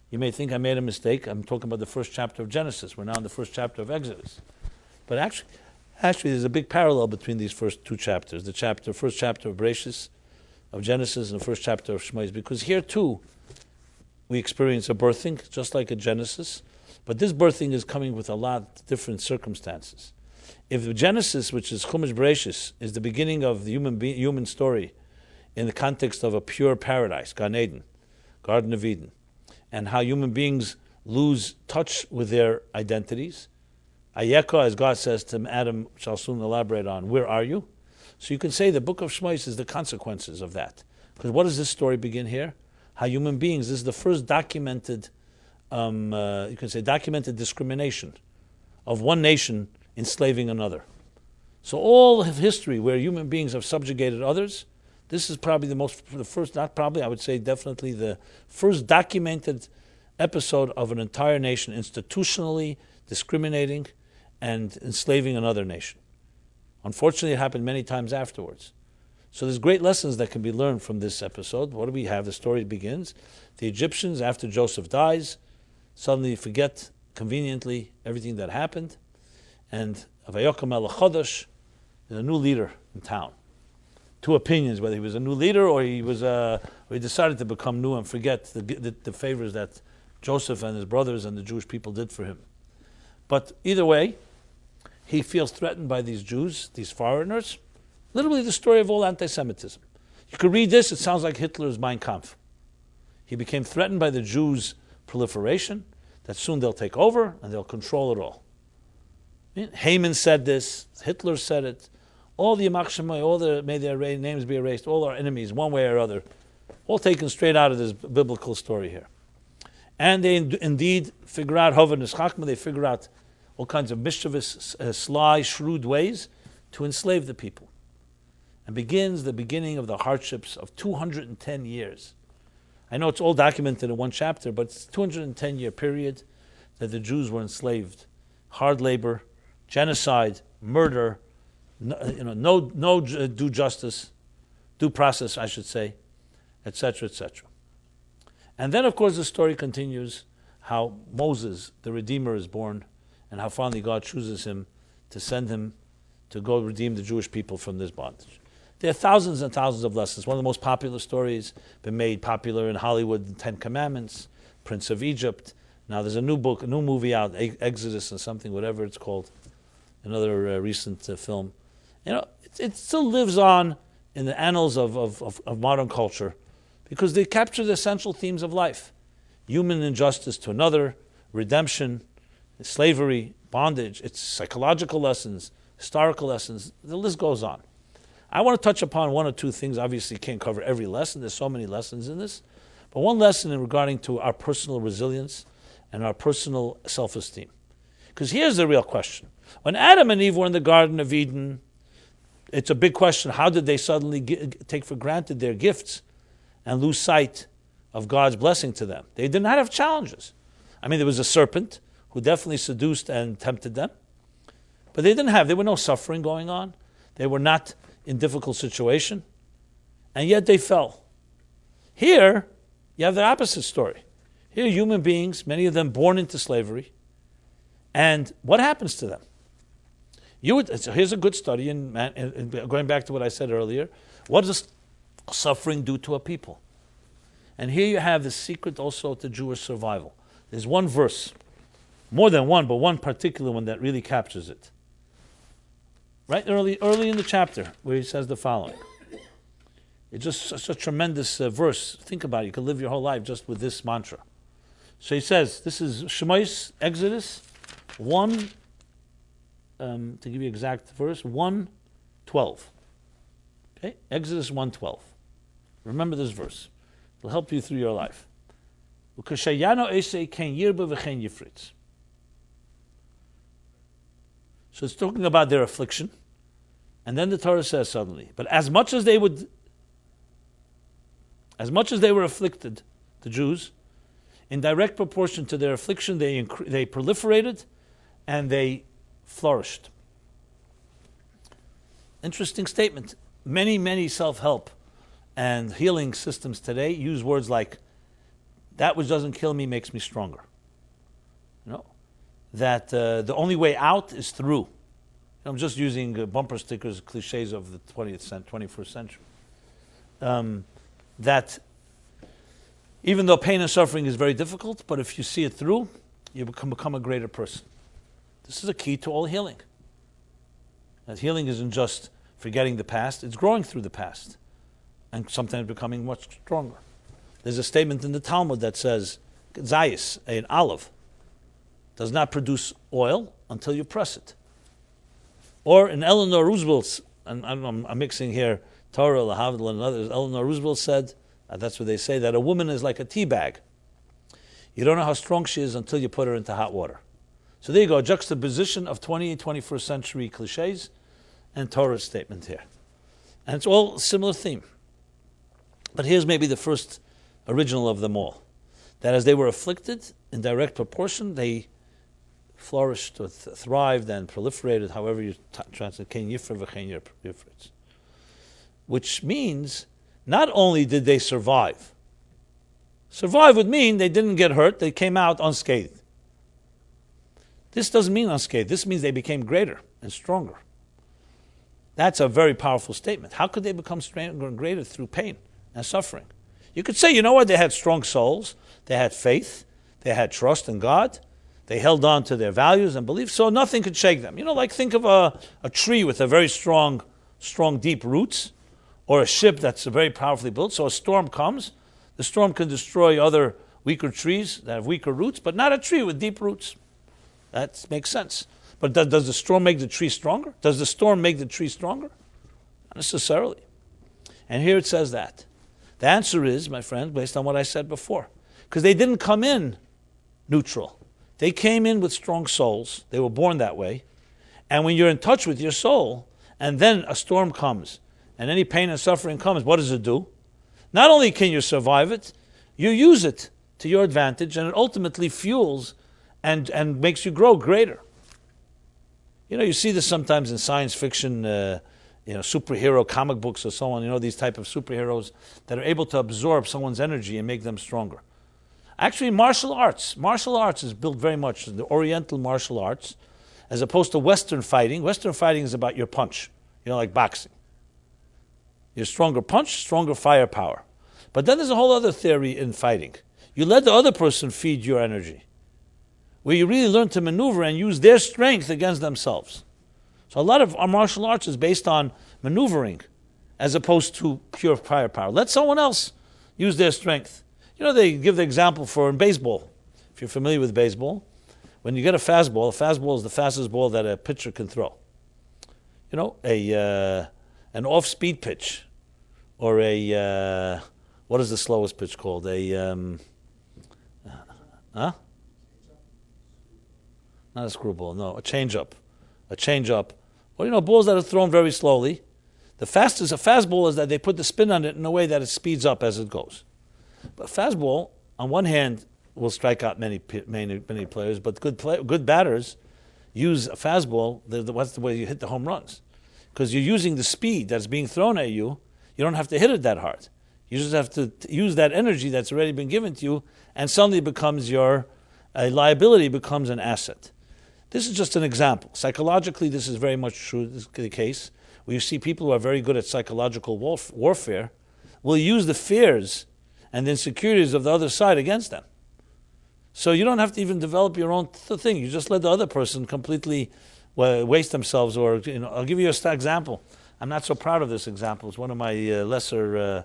A: You may think I made a mistake. I'm talking about the first chapter of Genesis. We're now in the first chapter of Exodus. But actually there's a big parallel between these first two chapters. The first chapter of Bereshis, of Genesis, and the first chapter of Shmos. Because here too, we experience a birthing, just like in Genesis. But this birthing is coming with a lot of different circumstances. If the Genesis, which is Chumash Bereshis, is the beginning of the human story in the context of a pure paradise, Gan Eden, Garden of Eden, and how human beings lose touch with their identities. Ayeka, as God says to Adam, shall soon elaborate on, where are you? So you can say the book of Shmos is the consequences of that. Because what does this story begin here? How human beings, this is the first documented, you can say documented discrimination of one nation enslaving another. So all of history where human beings have subjugated others, this is probably I would say definitely the first documented episode of an entire nation institutionally discriminating and enslaving another nation. Unfortunately, it happened many times afterwards. So there's great lessons that can be learned from this episode. What do we have? The story begins. The Egyptians, after Joseph dies, suddenly forget conveniently everything that happened. And Vayokom el Chodesh, there's a new leader in town. Two opinions, whether he was a new leader or he decided to become new and forget the favors that Joseph and his brothers and the Jewish people did for him. But either way, he feels threatened by these Jews, these foreigners. Literally the story of all anti-Semitism. You could read this, it sounds like Hitler's Mein Kampf. He became threatened by the Jews' proliferation, that soon they'll take over and they'll control it all. Haman said this, Hitler said it, all the Yamach Shemai, may their names be erased, all our enemies, one way or other, all taken straight out of this biblical story here. And they indeed figure out, they figure out all kinds of mischievous, sly, shrewd ways to enslave the people. And begins the beginning of the hardships of 210 years. I know it's all documented in one chapter, but it's a 210-year period that the Jews were enslaved. Hard labor, genocide, murder, no due process, I should say, etc., etc. And then, of course, the story continues how Moses, the Redeemer, is born, and how finally God chooses him to send him to go redeem the Jewish people from this bondage. There are thousands and thousands of lessons. One of the most popular stories, been made popular in Hollywood, The Ten Commandments, Prince of Egypt. Now there's a new book, a new movie out, Exodus or something, whatever it's called, another recent film. It still lives on in the annals of modern culture because they capture the essential themes of life. Human injustice to another, redemption, slavery, bondage, it's psychological lessons, historical lessons, the list goes on. I want to touch upon one or two things. Obviously, can't cover every lesson. There's so many lessons in this. But one lesson in regarding to our personal resilience and our personal self-esteem. Because here's the real question. When Adam and Eve were in the Garden of Eden, it's a big question. How did they suddenly take for granted their gifts and lose sight of God's blessing to them? They did not have challenges. I mean, there was a serpent who definitely seduced and tempted them. But there were no suffering going on. They were not in difficult situation, and yet they fell. Here, you have the opposite story. Here, human beings, many of them born into slavery, and what happens to them? Here's a good study, and going back to what I said earlier, what does suffering do to a people? And here you have the secret also to Jewish survival. There's one verse, more than one, but one particular one that really captures it. Right early in the chapter, where he says the following. It's just such a tremendous verse. Think about it. You could live your whole life just with this mantra. So he says, this is Shemais, Exodus 1, to give you exact verse, 1:12. Okay? Exodus 1:12. Remember this verse. It'll help you through your life. So it's talking about their affliction. And then the Torah says suddenly, but as much as they were afflicted, the Jews, in direct proportion to their affliction, they proliferated and they flourished. Interesting statement. Many self-help and healing systems today use words like, that which doesn't kill me makes me stronger. That the only way out is through. I'm just using bumper stickers, cliches of the 21st century. That even though pain and suffering is very difficult, but if you see it through, you become a greater person. This is a key to all healing. That healing isn't just forgetting the past, it's growing through the past and sometimes becoming much stronger. There's a statement in the Talmud that says, Zayis, an olive, does not produce oil until you press it. Or in Eleanor Roosevelt's, and I'm mixing here Torah, Lahavdil, and others, Eleanor Roosevelt said, that's what they say, that a woman is like a tea bag. You don't know how strong she is until you put her into hot water. So there you go, a juxtaposition of 20th and 21st century cliches and Torah's statement here. And it's all a similar theme. But here's maybe the first original of them all. That as they were afflicted, in direct proportion, they flourished or thrived and proliferated, however you translate, which means not only did they survive would mean they didn't get hurt, they came out unscathed. This doesn't mean unscathed, this means they became greater and stronger. That's a very powerful statement. How could they become stronger and greater through pain and suffering? You could say, you know what, they had strong souls, they had faith, they had trust in God, they held on to their values and beliefs, so nothing could shake them. Like think of a tree with a very strong, deep roots, or a ship that's very powerfully built. So a storm comes, the storm can destroy other weaker trees that have weaker roots, but not a tree with deep roots. That makes sense. But does the storm make the tree stronger? Does the storm make the tree stronger? Not necessarily. And here it says that. The answer is, my friend, based on what I said before, because they didn't come in neutral. They came in with strong souls. They were born that way. And when you're in touch with your soul, and then a storm comes, and any pain and suffering comes, what does it do? Not only can you survive it, you use it to your advantage, and it ultimately fuels and makes you grow greater. You see this sometimes in science fiction, superhero comic books or so on, these type of superheroes that are able to absorb someone's energy and make them stronger. Actually, martial arts is built very much in the Oriental martial arts, as opposed to Western fighting. Western fighting is about your punch, like boxing. Your stronger punch, stronger firepower. But then there's a whole other theory in fighting. You let the other person feed your energy, where you really learn to maneuver and use their strength against themselves. So a lot of our martial arts is based on maneuvering, as opposed to pure firepower. Let someone else use their strength. They give the example for in baseball. If you're familiar with baseball, when you get a fastball is the fastest ball that a pitcher can throw. An off-speed pitch, or what is the slowest pitch called? Not a screwball, no, a changeup. Well, balls that are thrown very slowly. The fastest a fastball is that they put the spin on it in a way that it speeds up as it goes. But fastball, on one hand, will strike out many players, but good batters use a fastball. That's the way you hit the home runs, because you're using the speed that's being thrown at you. You don't have to hit it that hard. You just have to use that energy that's already been given to you, and suddenly becomes a liability becomes an asset. This is just an example. Psychologically, this is very much true. This is the case where you see people who are very good at psychological warfare will use the fears and the insecurities of the other side against them. So you don't have to even develop your own thing. You just let the other person completely waste themselves. Or I'll give you an example. I'm not so proud of this example. It's one of my lesser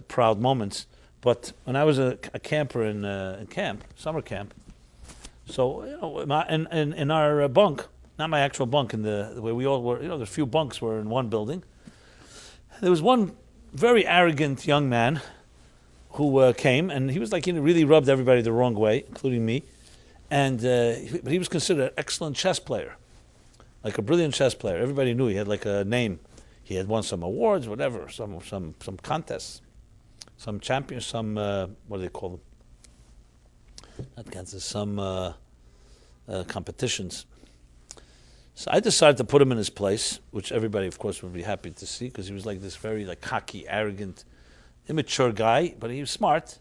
A: proud moments. But when I was a camper in camp, summer camp, so in our bunk, not my actual bunk, in the where we all were, the few bunks were in one building. There was one very arrogant young man who came, and he was like, really rubbed everybody the wrong way, including me. And but he was considered an excellent chess player, like a brilliant chess player. Everybody knew he had like a name. He had won some awards, whatever, some contests, some champions, some what do they call them? Not contests, some competitions. So I decided to put him in his place, which everybody, of course, would be happy to see, because he was like this very cocky, arrogant, immature guy, but he was smart.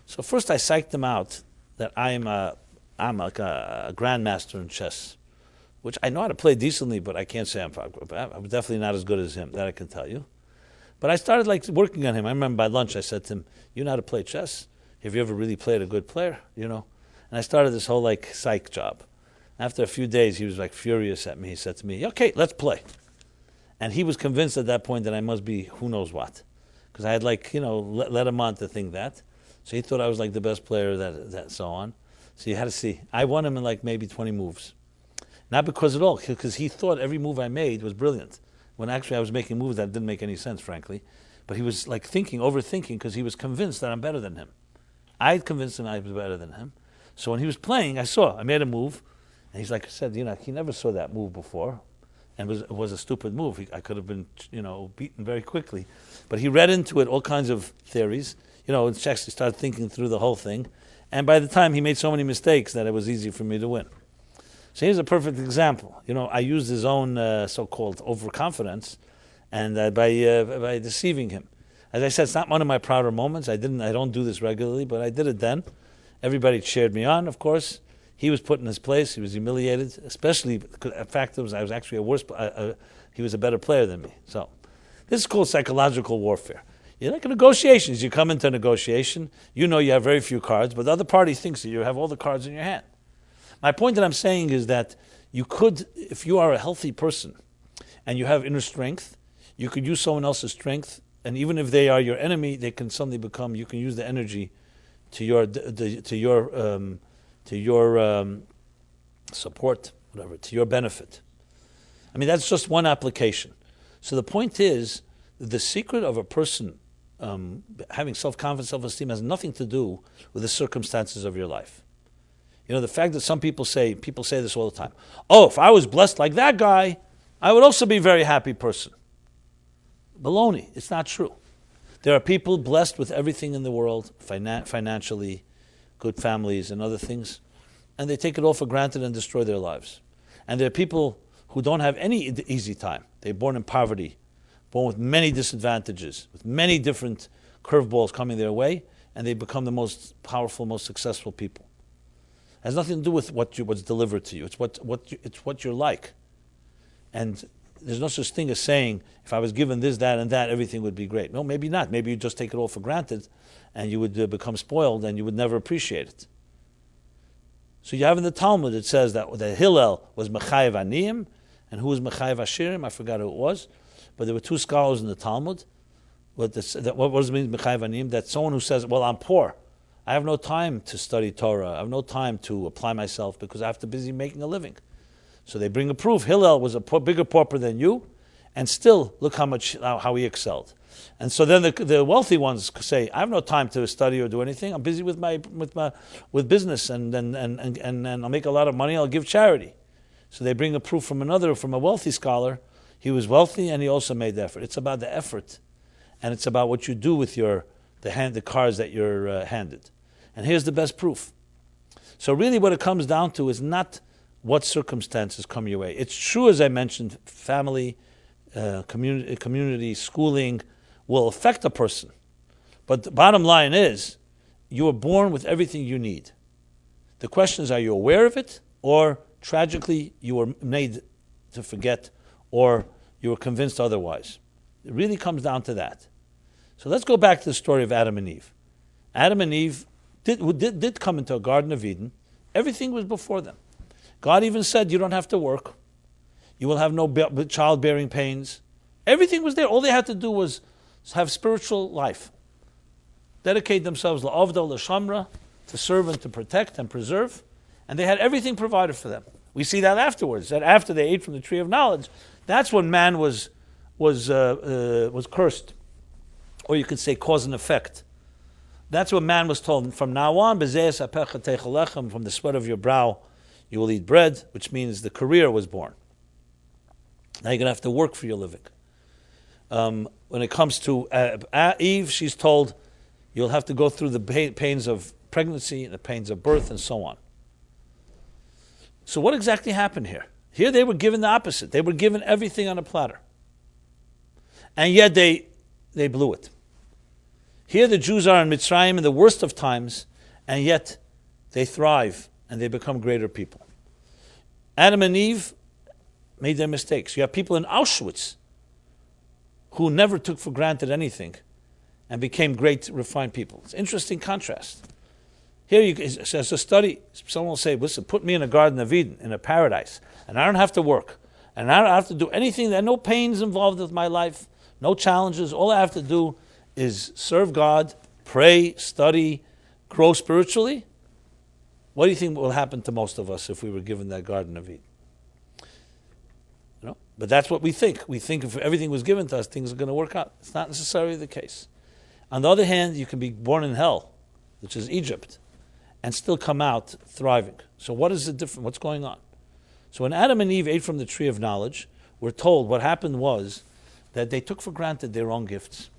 A: So first I psyched him out that I'm like a grandmaster in chess, which I know how to play decently, but I can't say I'm definitely not as good as him, that I can tell you. But I started working on him. I remember by lunch I said to him, "You know how to play chess? Have you ever really played a good player?" And I started this whole psych job. After a few days, he was furious at me. He said to me, "Okay, let's play." And he was convinced at that point that I must be who knows what, because I had let him on to think that. So he thought I was the best player that so on. So you had to see. I won him in maybe 20 moves. Not because at all, because he thought every move I made was brilliant, when actually I was making moves that didn't make any sense, frankly. But he was overthinking, because he was convinced that I'm better than him. I had convinced him I was better than him. So when he was playing, I made a move, and he's said, he never saw that move before, and it was a stupid move. I could have been, beaten very quickly. But he read into it all kinds of theories. In chess, he started thinking through the whole thing. And by the time, he made so many mistakes that it was easy for me to win. So here's a perfect example. I used his own so-called overconfidence, and by deceiving him. As I said, it's not one of my prouder moments. I don't do this regularly, but I did it then. Everybody cheered me on, of course. He was put in his place. He was humiliated, especially because the fact was I was actually he was a better player than me. So this is called psychological warfare. Negotiations. You come into a negotiation, you have very few cards, but the other party thinks that you have all the cards in your hand. My point that I'm saying is that you could, if you are a healthy person and you have inner strength, you could use someone else's strength, and even if they are your enemy, they can suddenly become. You can use the energy to your support, whatever, to your benefit. That's just one application. So the point is, the secret of a person having self-confidence, self-esteem has nothing to do with the circumstances of your life. The fact that some people say this all the time. "Oh, if I was blessed like that guy, I would also be a very happy person." Baloney. It's not true. There are people blessed with everything in the world, financially, good families and other things, and they take it all for granted and destroy their lives. And there are people who don't have any easy time. They're born in poverty, born with many disadvantages, with many different curveballs coming their way, and they become the most powerful, most successful people. It has nothing to do with what's delivered to you. It's what you're like. And there's no such thing as saying, if I was given this, that, and that, everything would be great. No, maybe not. Maybe you just take it all for granted, and you would become spoiled, and you would never appreciate it. So you have in the Talmud, it says that Hillel was Mechayev Aniyim, and who was Mechayev Ashirim? I forgot who it was. But there were two scholars in the Talmud. What does it mean, Mechayev Aniyim? That someone who says, well, I'm poor. I have no time to study Torah. I have no time to apply myself because I have to be busy making a living. So they bring a proof. Hillel was a bigger pauper than you, and still look how he excelled. And so then the wealthy ones say, I have no time to study or do anything. I'm busy with business, and I'll make a lot of money. I'll give charity. So they bring a proof from a wealthy scholar. He was wealthy and he also made the effort. It's about the effort, and it's about what you do with the cards that you're handed. And here's the best proof. So really what it comes down to is not what circumstances come your way. It's true, as I mentioned, family, community, schooling will affect a person. But the bottom line is, you are born with everything you need. The question is, are you aware of it, or tragically you were made to forget, or you were convinced otherwise. It really comes down to that. So let's go back to the story of Adam and Eve. Adam and Eve did come into a Garden of Eden. Everything was before them. God even said, you don't have to work. You will have no childbearing pains. Everything was there. All they had to do was have spiritual life. Dedicate themselves la'avda, l'shamra, to serve and to protect and preserve. And they had everything provided for them. We see that afterwards, that after they ate from the tree of knowledge, that's when man was cursed. Or you could say cause and effect. That's what man was told. From now on, from the sweat of your brow, you will eat bread, which means the career was born. Now you're going to have to work for your living. When it comes to Eve, she's told, you'll have to go through the pains of pregnancy and the pains of birth and so on. So what exactly happened here? Here they were given the opposite. They were given everything on a platter. And yet they blew it. Here the Jews are in Mitzrayim in the worst of times, and yet they thrive and they become greater people. Adam and Eve made their mistakes. You have people in Auschwitz who never took for granted anything and became great, refined people. It's an interesting contrast. Here, as a study, someone will say, listen, put me in a Garden of Eden, in a paradise, and I don't have to work, and I don't have to do anything. There are no pains involved with my life, no challenges. All I have to do is serve God, pray, study, grow spiritually. What do you think will happen to most of us if we were given that Garden of Eden? You know? But that's what we think. We think if everything was given to us, things are going to work out. It's not necessarily the case. On the other hand, you can be born in hell, which is Egypt, and still come out thriving. So what is the difference? What's going on? So when Adam and Eve ate from the tree of knowledge, we're told what happened was that they took for granted their own gifts.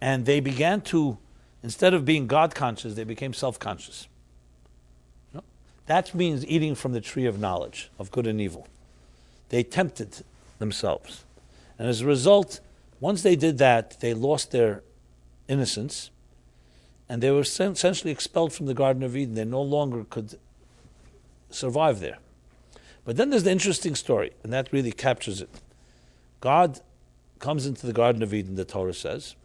A: And they began to, instead of being God-conscious, they became self-conscious. You know? That means eating from the tree of knowledge, of good and evil. They tempted themselves. And as a result, once they did that, they lost their innocence, and they were essentially expelled from the Garden of Eden. They no longer could survive there. But then there's the interesting story, and that really captures it. God comes into the Garden of Eden, the Torah says,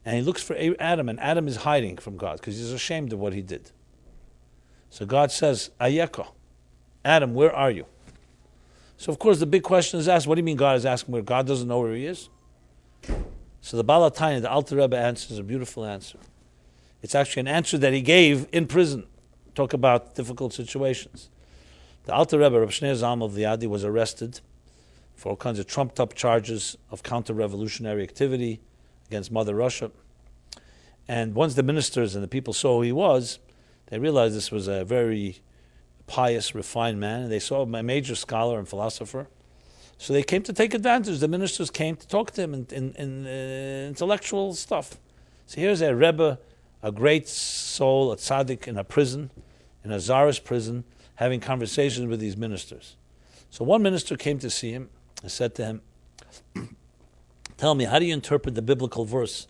A: and he looks for Adam, and Adam is hiding from God because he's ashamed of what he did. So God says, Ayeka, Adam, where are you? So of course the big question is asked, what do you mean God is asking where? God doesn't know where he is? So the Baal HaTanya, the Alter Rebbe, answers a beautiful answer. It's actually an answer that he gave in prison. Talk about difficult situations. The Alter Rebbe, Reb Shneur Zalman of Liadi, was arrested for all kinds of trumped-up charges of counter-revolutionary activity against Mother Russia. And once the ministers and the people saw who he was, they realized this was a very pious, refined man, and they saw a major scholar and philosopher. So they came to take advantage. The ministers came to talk to him in intellectual stuff. So here's a Rebbe, a great soul, a tzaddik in a prison, in a czarist prison, having conversations with these ministers. So one minister came to see him and said to him, tell me, how do you interpret the biblical verse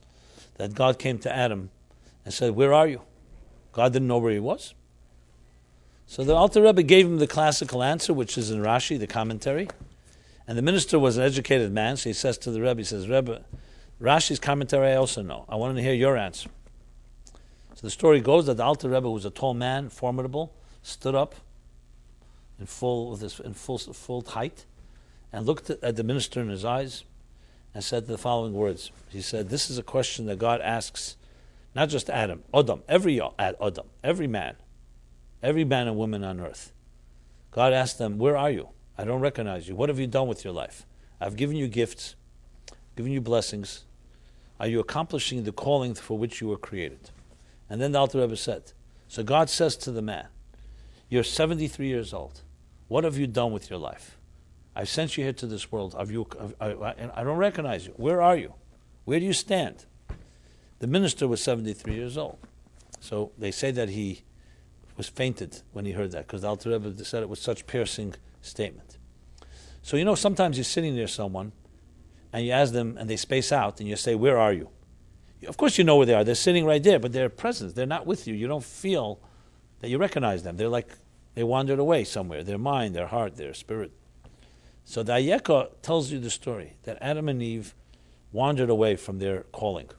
A: that God came to Adam and said, where are you? God didn't know where he was. So the Alter Rebbe gave him the classical answer, which is in Rashi, the commentary. And the minister was an educated man, so he says to the Rebbe, he says, Rebbe, Rashi's commentary I also know. I want to hear your answer. So the story goes that the Alter Rebbe, who was a tall man, formidable, stood up in full height and looked at the minister in his eyes and said the following words. He said, this is a question that God asks, not just Adam, Adam, every man and woman on earth. God asked them, where are you? I don't recognize you. What have you done with your life? I've given you gifts, given you blessings. Are you accomplishing the calling for which you were created? And then the Alter Rebbe said, so God says to the man, you're 73 years old. What have you done with your life? I've sent you here to this world. I don't recognize you. Where are you? Where do you stand? The minister was 73 years old. So they say that he was fainted when he heard that, because the Alter Rebbe said it was such piercing statement. So sometimes you're sitting near someone and you ask them and they space out and you say, where are you? Of course you know where they are. They're sitting right there, but they're present. They're not with you. You don't feel that you recognize them. They're like They wandered away somewhere, their mind, their heart, their spirit. So the Ayeka tells you the story that Adam and Eve wandered away from their calling.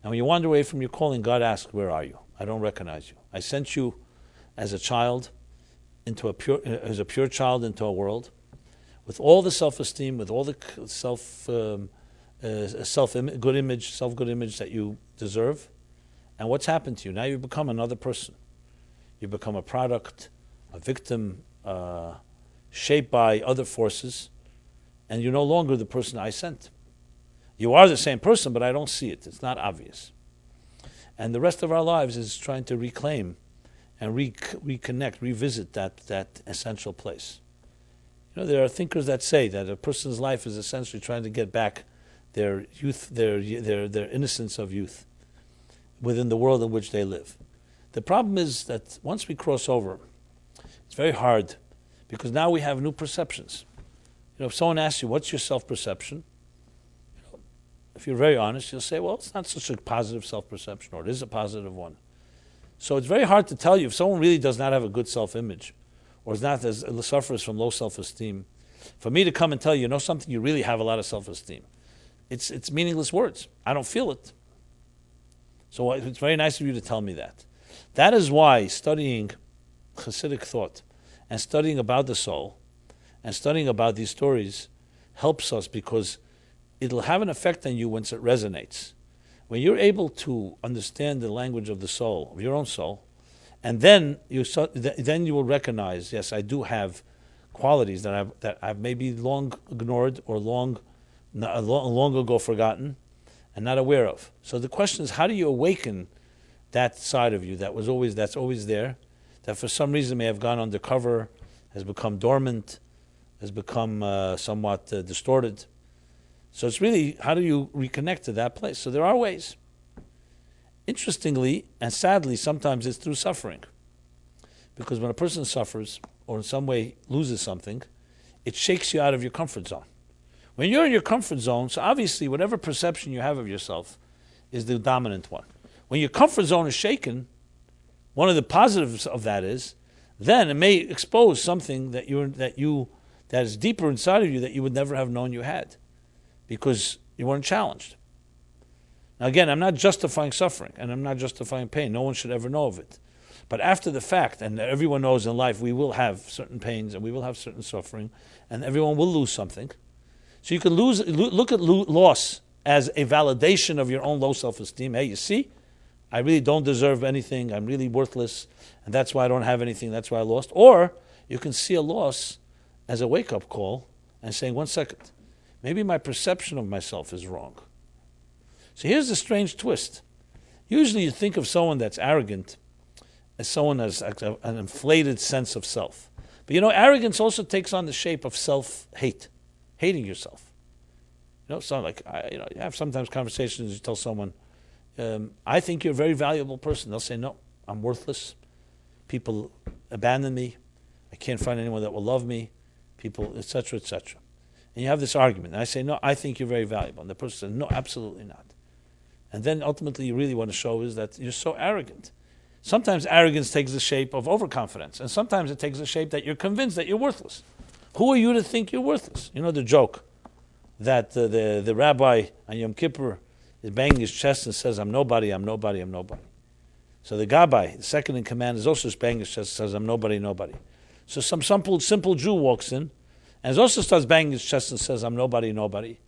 A: And when you wander away from your calling, God asks, where are you? I don't recognize you. I sent you as a child as a pure child into a world with all the self-esteem, with all the self-good image that you deserve. And what's happened to you? Now you become another person. You become a product, a victim, shaped by other forces, and you're no longer the person I sent. You are the same person, but I don't see it. It's not obvious. And the rest of our lives is trying to reclaim and reconnect, revisit that essential place. You know, there are thinkers that say that a person's life is essentially trying to get back their youth, their innocence of youth within the world in which they live. The problem is that once we cross over, it's very hard because now we have new perceptions. You know, if someone asks you, what's your self-perception? If you're very honest, you'll say, well, it's not such a positive self-perception, or it is a positive one. So it's very hard to tell you if someone really does not have a good self-image, or is not suffers from low self-esteem. For me to come and tell you, you know something, you really have a lot of self-esteem. It's meaningless words. I don't feel it. So it's very nice of you to tell me that. That is why studying Hasidic thought and studying about the soul and studying about these stories helps us, because it'll have an effect on you once it resonates. When you're able to understand the language of the soul, of your own soul, and then you will recognize, yes, I do have qualities that I've maybe long ignored or long ago forgotten and not aware of. So the question is, how do you awaken that side of you that's always there, that for some reason may have gone undercover, has become dormant, has become somewhat distorted. So it's really, how do you reconnect to that place? So there are ways. Interestingly and sadly, sometimes it's through suffering. Because when a person suffers or in some way loses something, it shakes you out of your comfort zone. When you're in your comfort zone, so obviously whatever perception you have of yourself is the dominant one. When your comfort zone is shaken, one of the positives of that is, then it may expose something that is deeper inside of you that you would never have known you had, because you weren't challenged. Now again, I'm not justifying suffering, and I'm not justifying pain. No one should ever know of it. But after the fact, and everyone knows in life we will have certain pains and we will have certain suffering, and everyone will lose something. So you can look at loss as a validation of your own low self-esteem. Hey, you see, I really don't deserve anything. I'm really worthless, and that's why I don't have anything. That's why I lost. Or you can see a loss as a wake-up call and saying, 1 second, maybe my perception of myself is wrong. So here's the strange twist. Usually you think of someone that's arrogant as someone has an inflated sense of self. But you know, arrogance also takes on the shape of self-hate, hating yourself. You know, so like, you have sometimes conversations, you tell someone, I think you're a very valuable person. They'll say, no, I'm worthless. People abandon me. I can't find anyone that will love me. People, etc., etc. And you have this argument. And I say, no, I think you're very valuable. And the person says, no, absolutely not. And then ultimately you really want to show is that you're so arrogant. Sometimes arrogance takes the shape of overconfidence. And sometimes it takes the shape that you're convinced that you're worthless. Who are you to think you're worthless? You know the joke that the rabbi on Yom Kippur is banging his chest and says, I'm nobody, I'm nobody, I'm nobody. So the Gabbai, the second in command, is also banging his chest and says, I'm nobody, nobody. So some simple Jew walks in and also starts banging his chest and says, I'm nobody, nobody.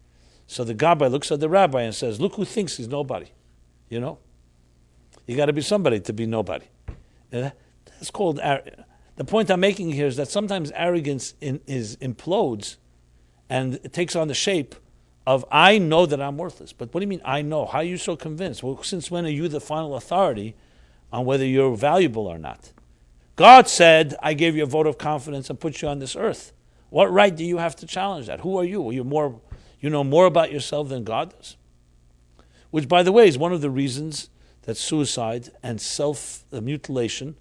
A: So the Gabbai looks at the rabbi and says, look who thinks he's nobody. You know? You got to be somebody to be nobody. That's called, the point I'm making here is that sometimes arrogance implodes and it takes on the shape of, I know that I'm worthless. But what do you mean, I know? How are you so convinced? Well, since when are you the final authority on whether you're valuable or not? God said, I gave you a vote of confidence and put you on this earth. What right do you have to challenge that? Who are you? You know more about yourself than God does. Which, by the way, is one of the reasons that suicide and self-mutilation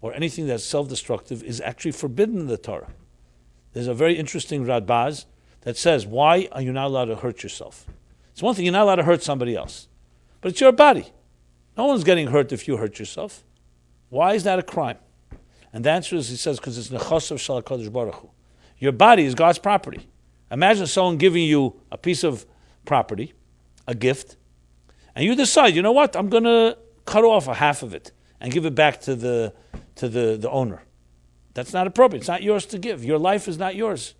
A: or anything that's self-destructive is actually forbidden in the Torah. There's a very interesting Radbaz that says, why are you not allowed to hurt yourself? It's one thing, you're not allowed to hurt somebody else. But it's your body. No one's getting hurt if you hurt yourself. Why is that a crime? And the answer is, he says, because it's nechosav shel HaKadosh Baruch Hu. Your body is God's property. Imagine someone giving you a piece of property, a gift, and you decide, you know what, I'm going to cut off a half of it and give it back to the owner. That's not appropriate. It's not yours to give. Your life is not yours.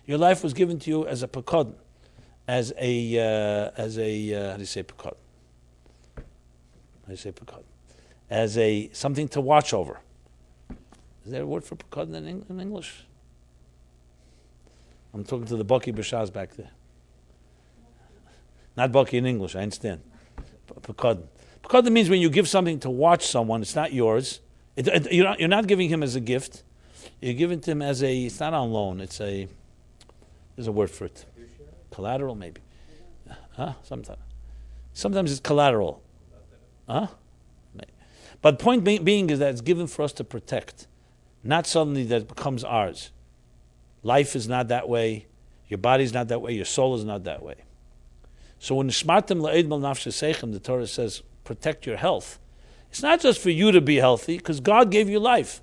A: Your life was given to you as a pakod, as a how do you say pakod? How do you say pakod? As a something to watch over. Is there a word for pakod in English? I'm talking to the Baki Bashaz back there. Not Baki in English, I understand. Pakod. Pakod means when you give something to watch someone, it's not yours. You're not giving him as a gift. You're giving to him as it's not on loan, there's a word for it. Collateral, maybe. Sometimes it's collateral. But point being is that it's given for us to protect, not suddenly that it becomes ours. Life is not that way. Your body's not that way. Your soul is not that way. So when the Torah says, protect your health, it's not just for you to be healthy, because God gave you life.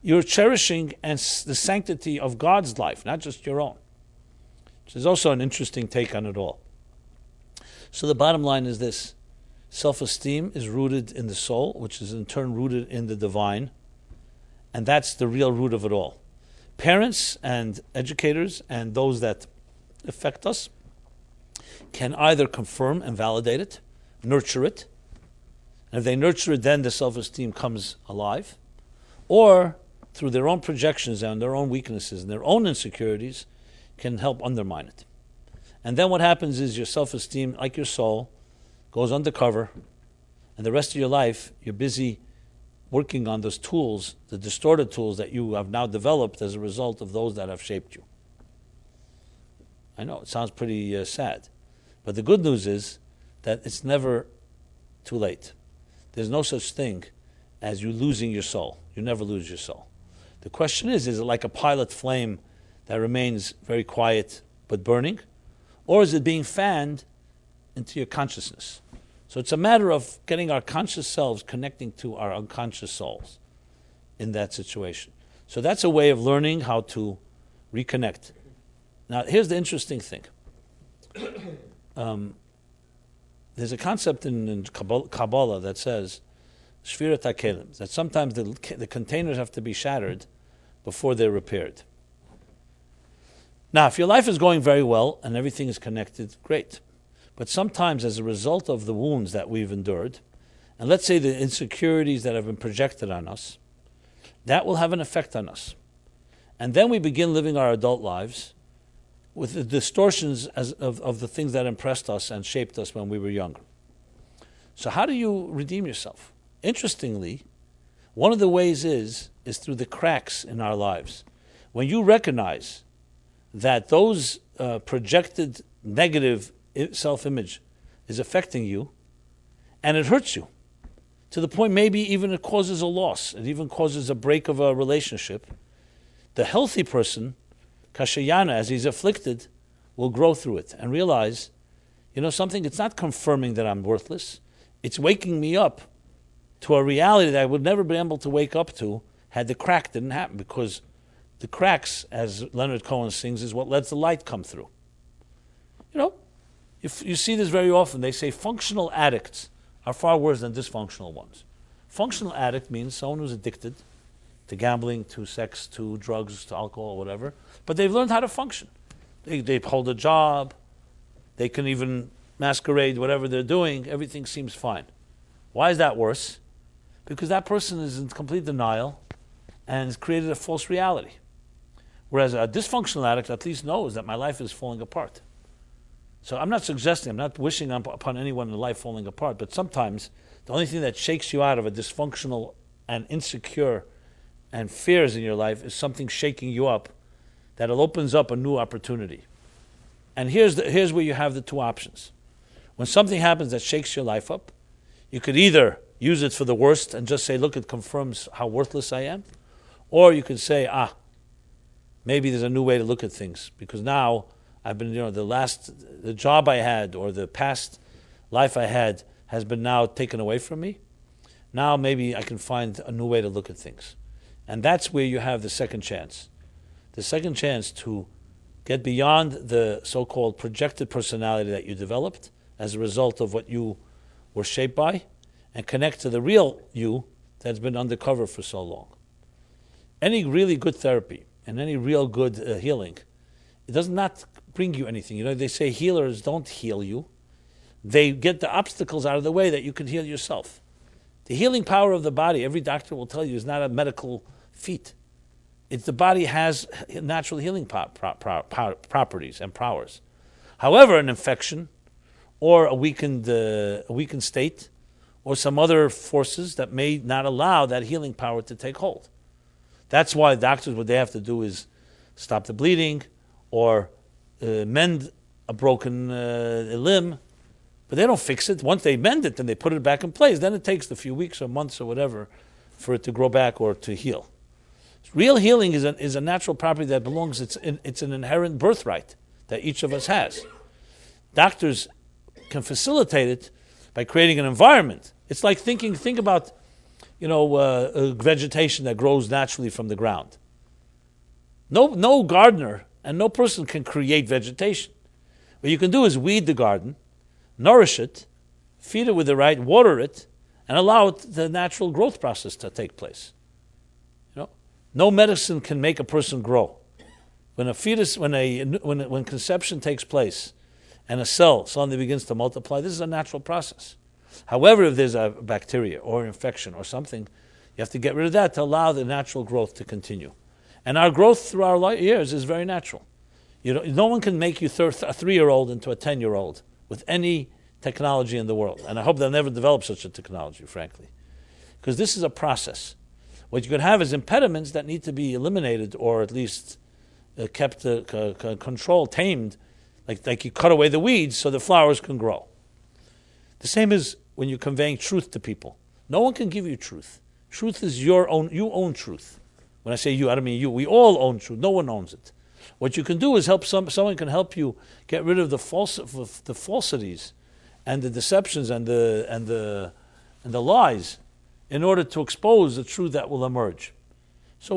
A: You're cherishing the sanctity of God's life, not just your own. Which is also an interesting take on it all. So the bottom line is this. Self-esteem is rooted in the soul, which is in turn rooted in the divine. And that's the real root of it all. Parents and educators and those that affect us can either confirm and validate it, nurture it, and if they nurture it, then the self-esteem comes alive, or through their own projections and their own weaknesses and their own insecurities can help undermine it. And then what happens is your self-esteem, like your soul, goes undercover, and the rest of your life you're busy working on those tools, the distorted tools that you have now developed as a result of those that have shaped you. I know, it sounds pretty sad. But the good news is that it's never too late. There's no such thing as you losing your soul. You never lose your soul. The question is it like a pilot flame that remains very quiet but burning? Or is it being fanned into your consciousness? So it's a matter of getting our conscious selves connecting to our unconscious souls in that situation. So that's a way of learning how to reconnect. Now, here's the interesting thing. There's a concept in Kabbalah that says, Shvirat HaKelim, that sometimes the containers have to be shattered before they're repaired. Now, if your life is going very well and everything is connected, great. But sometimes as a result of the wounds that we've endured, and let's say the insecurities that have been projected on us, that will have an effect on us. And then we begin living our adult lives with the distortions of the things that impressed us and shaped us when we were younger. So how do you redeem yourself? Interestingly, one of the ways is through the cracks in our lives. When you recognize that those projected negative self-image is affecting you, and it hurts you, to the point maybe even it causes a loss, it even causes a break of a relationship, the healthy person, Kashayana, as he's afflicted, will grow through it and realize, something, it's not confirming that I'm worthless, it's waking me up to a reality that I would never be able to wake up to had the crack didn't happen, because the cracks, as Leonard Cohen sings, is what lets the light come through. If you see this very often, they say functional addicts are far worse than dysfunctional ones. Functional addict means someone who's addicted to gambling, to sex, to drugs, to alcohol, whatever, but they've learned how to function. They hold a job, they can even masquerade whatever they're doing, everything seems fine. Why is that worse? Because that person is in complete denial and has created a false reality. Whereas a dysfunctional addict at least knows that my life is falling apart. So I'm not wishing upon anyone in life falling apart, but sometimes the only thing that shakes you out of a dysfunctional and insecure and fears in your life is something shaking you up that opens up a new opportunity. And here's where you have the two options. When something happens that shakes your life up, you could either use it for the worst and just say, look, it confirms how worthless I am, or you could say, maybe there's a new way to look at things, because now I've been, the job I had or the past life I had has been now taken away from me. Now maybe I can find a new way to look at things. And that's where you have the second chance. The second chance to get beyond the so-called projected personality that you developed as a result of what you were shaped by, and connect to the real you that's been undercover for so long. Any really good therapy and any real good healing, it does not bring you anything. You know, they say healers don't heal you. They get the obstacles out of the way that you can heal yourself. The healing power of the body, every doctor will tell you, is not a medical feat. It's the body has natural healing properties and powers. However, an infection or a weakened state or some other forces that may not allow that healing power to take hold. That's why doctors, what they have to do is stop the bleeding or mend a broken limb, but they don't fix it. Once they mend it, then they put it back in place. Then it takes a few weeks or months or whatever for it to grow back or to heal. Real healing is a natural property that belongs, it's an inherent birthright that each of us has. Doctors can facilitate it by creating an environment. It's like think about, vegetation that grows naturally from the ground. No gardener and no person can create vegetation. What you can do is weed the garden, nourish it, feed it with the right, water it, and allow the natural growth process to take place. No medicine can make a person grow. When a fetus, when conception takes place, and a cell suddenly begins to multiply, this is a natural process. However, if there's a bacteria or an infection or something, you have to get rid of that to allow the natural growth to continue. And our growth through our years is very natural. No one can make you a 3-year-old into a 10-year-old with any technology in the world. And I hope they'll never develop such a technology, frankly. Because this is a process. What you could have is impediments that need to be eliminated or at least kept controlled, tamed, like you cut away the weeds so the flowers can grow. The same is when you're conveying truth to people. No one can give you truth. Truth is you own truth. When I say you, I don't mean you. We all own truth. No one owns it. What you can do is help someone can help you get rid of the falsities and the deceptions and the lies in order to expose the truth that will emerge. So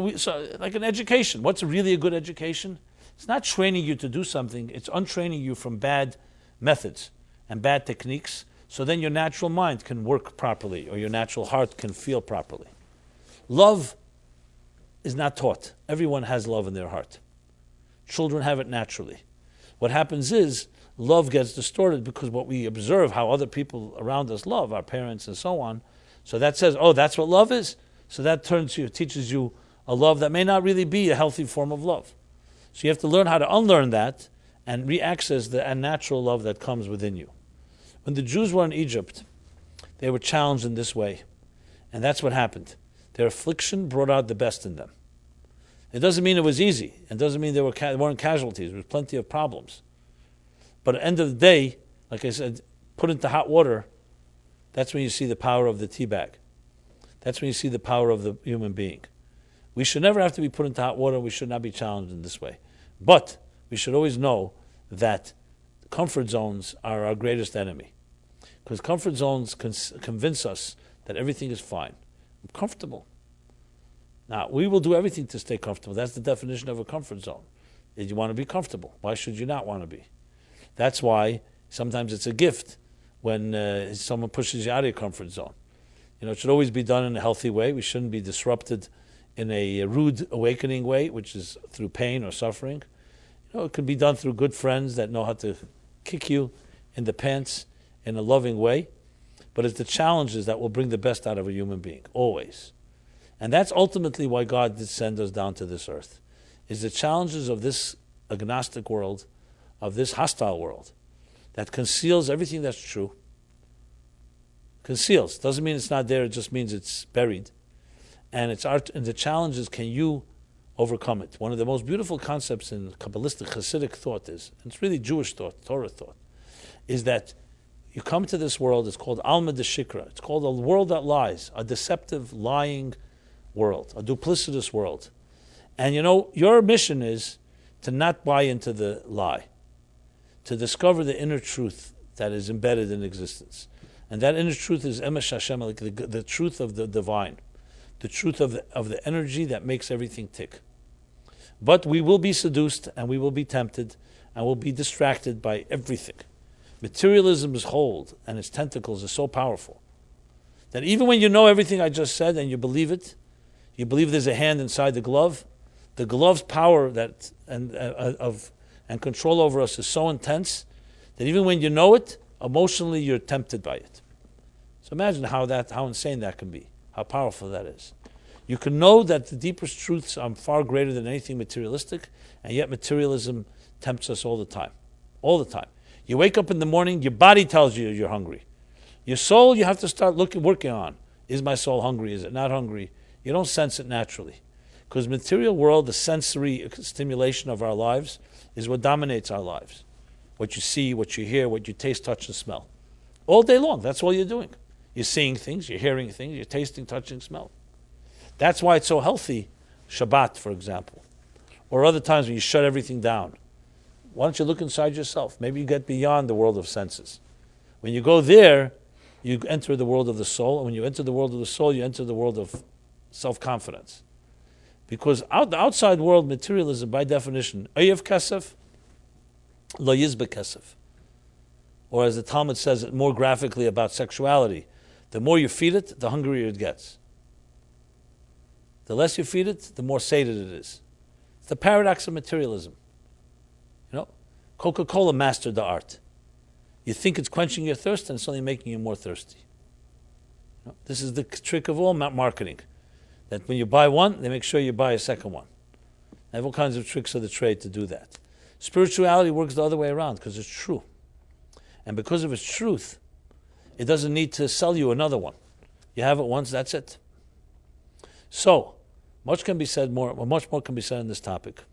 A: like an education, what's really a good education? It's not training you to do something, it's untraining you from bad methods and bad techniques, so then your natural mind can work properly or your natural heart can feel properly. Love is not taught. Everyone has love in their heart. Children have it naturally. What happens is love gets distorted because what we observe, how other people around us love, our parents and so on, so that says, oh, that's what love is? So that teaches you a love that may not really be a healthy form of love. So you have to learn how to unlearn that and re-access the unnatural love that comes within you. When the Jews were in Egypt, they were challenged in this way. And that's what happened. Their affliction brought out the best in them. It doesn't mean it was easy. It doesn't mean there weren't casualties. There was plenty of problems. But at the end of the day, like I said, put into hot water, that's when you see the power of the tea bag. That's when you see the power of the human being. We should never have to be put into hot water. We should not be challenged in this way. But we should always know that comfort zones are our greatest enemy. Because comfort zones convince us that everything is fine. I'm comfortable. Now, we will do everything to stay comfortable. That's the definition of a comfort zone. You want to be comfortable. Why should you not want to be? That's why sometimes it's a gift when someone pushes you out of your comfort zone. It should always be done in a healthy way. We shouldn't be disrupted in a rude awakening way, which is through pain or suffering. It could be done through good friends that know how to kick you in the pants in a loving way. But it's the challenges that will bring the best out of a human being, always. And that's ultimately why God did send us down to this earth, is the challenges of this agnostic world, of this hostile world, that conceals everything that's true. Conceals. Doesn't mean it's not there, it just means it's buried. And and the challenge is, can you overcome it? One of the most beautiful concepts in Kabbalistic Hasidic thought is, and it's really Jewish thought, Torah thought, is that you come to this world, it's called Alma de Shikra. It's called a world that lies, a deceptive, lying world, a duplicitous world. And your mission is to not buy into the lie, to discover the inner truth that is embedded in existence. And that inner truth is Emesh Hashem, like the truth of the divine, the truth of the energy that makes everything tick. But we will be seduced and we will be tempted and we'll be distracted by everything. Materialism's hold and its tentacles are so powerful that even when you know everything I just said and you believe it, you believe there's a hand inside the glove's power and control over us is so intense that even when you know it, emotionally you're tempted by it. So imagine how insane that can be, how powerful that is. You can know that the deepest truths are far greater than anything materialistic, and yet materialism tempts us all the time. All the time. You wake up in the morning, your body tells you you're hungry. Your soul, you have to start working on. Is my soul hungry? Is it not hungry? You don't sense it naturally. Because material world, the sensory stimulation of our lives, is what dominates our lives. What you see, what you hear, what you taste, touch, and smell. All day long, that's all you're doing. You're seeing things, you're hearing things, you're tasting, touching, smelling. That's why it's so healthy, Shabbat, for example. Or other times when you shut everything down. Why don't you look inside yourself? Maybe you get beyond the world of senses. When you go there, you enter the world of the soul. And when you enter the world of the soul, you enter the world of self-confidence. Because the outside world, materialism, by definition, Oyev Kesef, Lo Yizbe Kesef. Or as the Talmud says it more graphically about sexuality, the more you feed it, the hungrier it gets. The less you feed it, the more sated it is. It's the paradox of materialism. You know, Coca-Cola mastered the art. You think it's quenching your thirst, and it's only making you more thirsty. You know, this is the trick of all marketing. That when you buy one, they make sure you buy a second one. They have all kinds of tricks of the trade to do that. Spirituality works the other way around because it's true. And because of its truth, it doesn't need to sell you another one. You have it once, that's it. So, much more can be said on this topic. I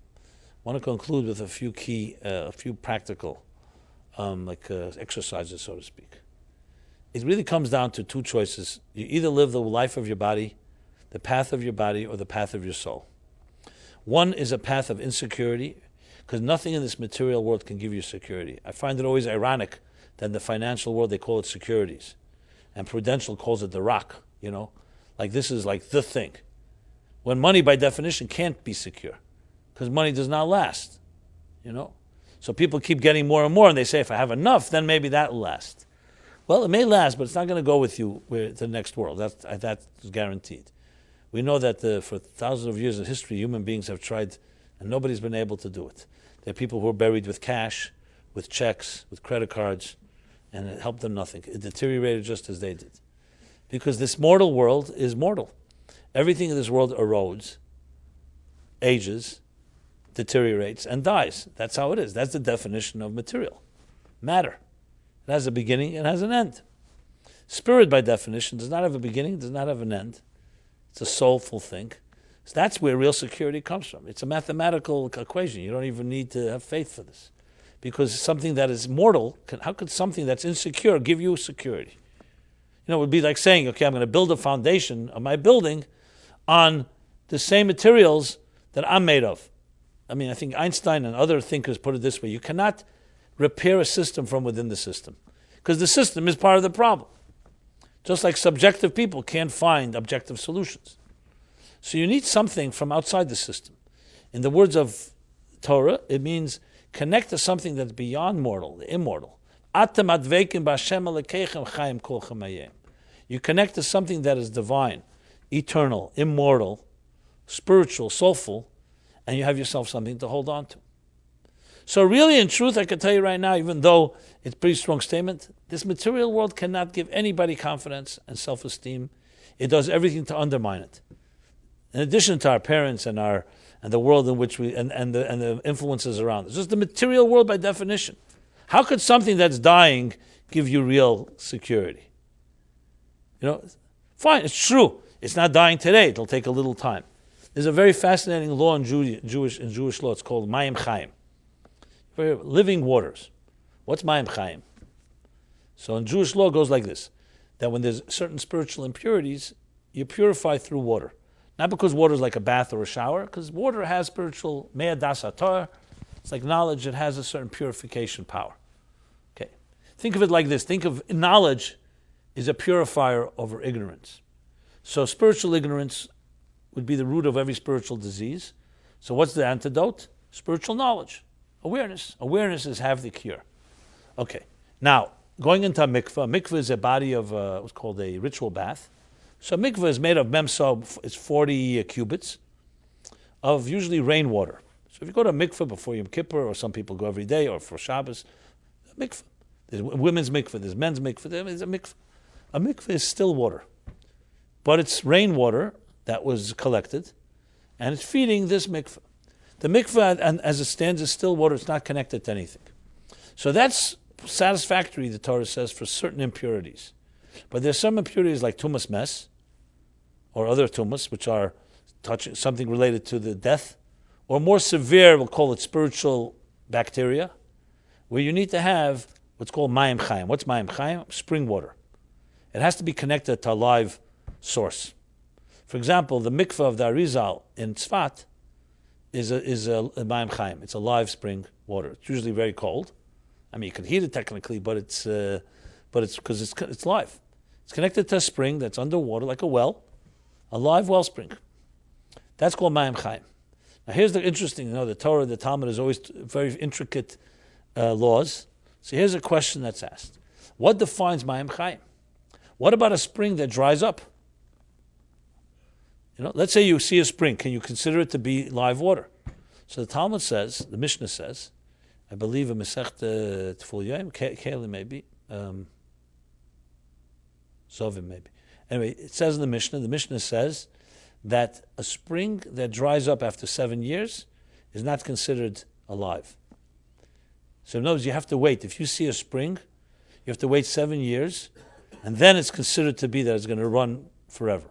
A: want to conclude with a few practical exercises, so to speak. It really comes down to two choices. You either live the life of your body, the path of your body, or the path of your soul. One is a path of insecurity, because nothing in this material world can give you security. I find it always ironic that in the financial world they call it securities, and Prudential calls it the rock, like this is like the thing. When money, by definition, can't be secure, because money does not last, So people keep getting more and more, and they say, if I have enough, then maybe that will last. Well, it may last, but it's not going to go with you to the next world. That's guaranteed. We know that for thousands of years in history, human beings have tried, and nobody's been able to do it. There are people who are buried with cash, with checks, with credit cards, and it helped them nothing. It deteriorated just as they did. Because this mortal world is mortal. Everything in this world erodes, ages, deteriorates, and dies. That's how it is. That's the definition of material. Matter. It has a beginning, it has an end. Spirit, by definition, does not have a beginning, does not have an end. It's a soulful thing. So that's where real security comes from. It's a mathematical equation. You don't even need to have faith for this. Because something that is mortal, how could something that's insecure give you security? It would be like saying, okay, I'm going to build a foundation of my building on the same materials that I'm made of. I think Einstein and other thinkers put it this way. You cannot repair a system from within the system, because the system is part of the problem. Just like subjective people can't find objective solutions. So you need something from outside the system. In the words of Torah, it means connect to something that's beyond mortal, the immortal. You connect to something that is divine, eternal, immortal, spiritual, soulful, and you have yourself something to hold on to. So really, in truth, I can tell you right now, even though it's a pretty strong statement, this material world cannot give anybody confidence and self-esteem. It does everything to undermine it. In addition to our parents and the world in which we and the influences around us, just the material world by definition. How could something that's dying give you real security? Fine, it's true. It's not dying today. It'll take a little time. There's a very fascinating law in Jewish law. It's called Mayim Chaim. Living waters. What's Mayim Chaim? So in Jewish law, it goes like this: that when there's certain spiritual impurities, you purify through water. Not because water is like a bath or a shower, because water has spiritual me'adas haTorah. It's like knowledge. It has a certain purification power. Okay, think of it like this: think of knowledge is a purifier over ignorance. So spiritual ignorance would be the root of every spiritual disease. So what's the antidote? Spiritual knowledge, awareness. Awareness is half the cure. Okay, now going into a mikveh. A mikveh is a body of what's called a ritual bath. So a mikveh is made of memso, it's 40 cubits of usually rainwater. So if you go to a mikveh before Yom Kippur, or some people go every day, or for Shabbos, a mikveh. There's women's mikveh, there's men's mikveh, there's a mikveh. A mikveh is still water, but it's rainwater that was collected, and it's feeding this mikveh. The mikveh, and as it stands, is still water. It's not connected to anything. So that's satisfactory, the Torah says, for certain impurities. But there's some impurities like tumas mes, or other tumas, which are touching something related to the death, or more severe, we'll call it spiritual bacteria, where you need to have what's called mayim chayim. What's mayim chayim? Spring water. It has to be connected to a live source. For example, the mikveh of the Arizal in Tzfat is a mayim chayim. It's a live spring water. It's usually very cold. I mean, you can heat it technically, but it's because it's live. It's connected to a spring that's underwater, like a well, a live wellspring. That's called mayim chayim. Now, here's the interesting. The Torah, the Talmud is always very intricate laws. So here's a question that's asked: what defines mayim chayim? What about a spring that dries up? Let's say you see a spring. Can you consider it to be live water? So the Talmud says, the Mishnah says, I believe in Masechta Tful Yom, Keli maybe, Sovim maybe. Anyway, it says in the Mishnah says that a spring that dries up after 7 years is not considered alive. So in other words, you have to wait. If you see a spring, you have to wait 7 years, and then it's considered to be that it's going to run forever.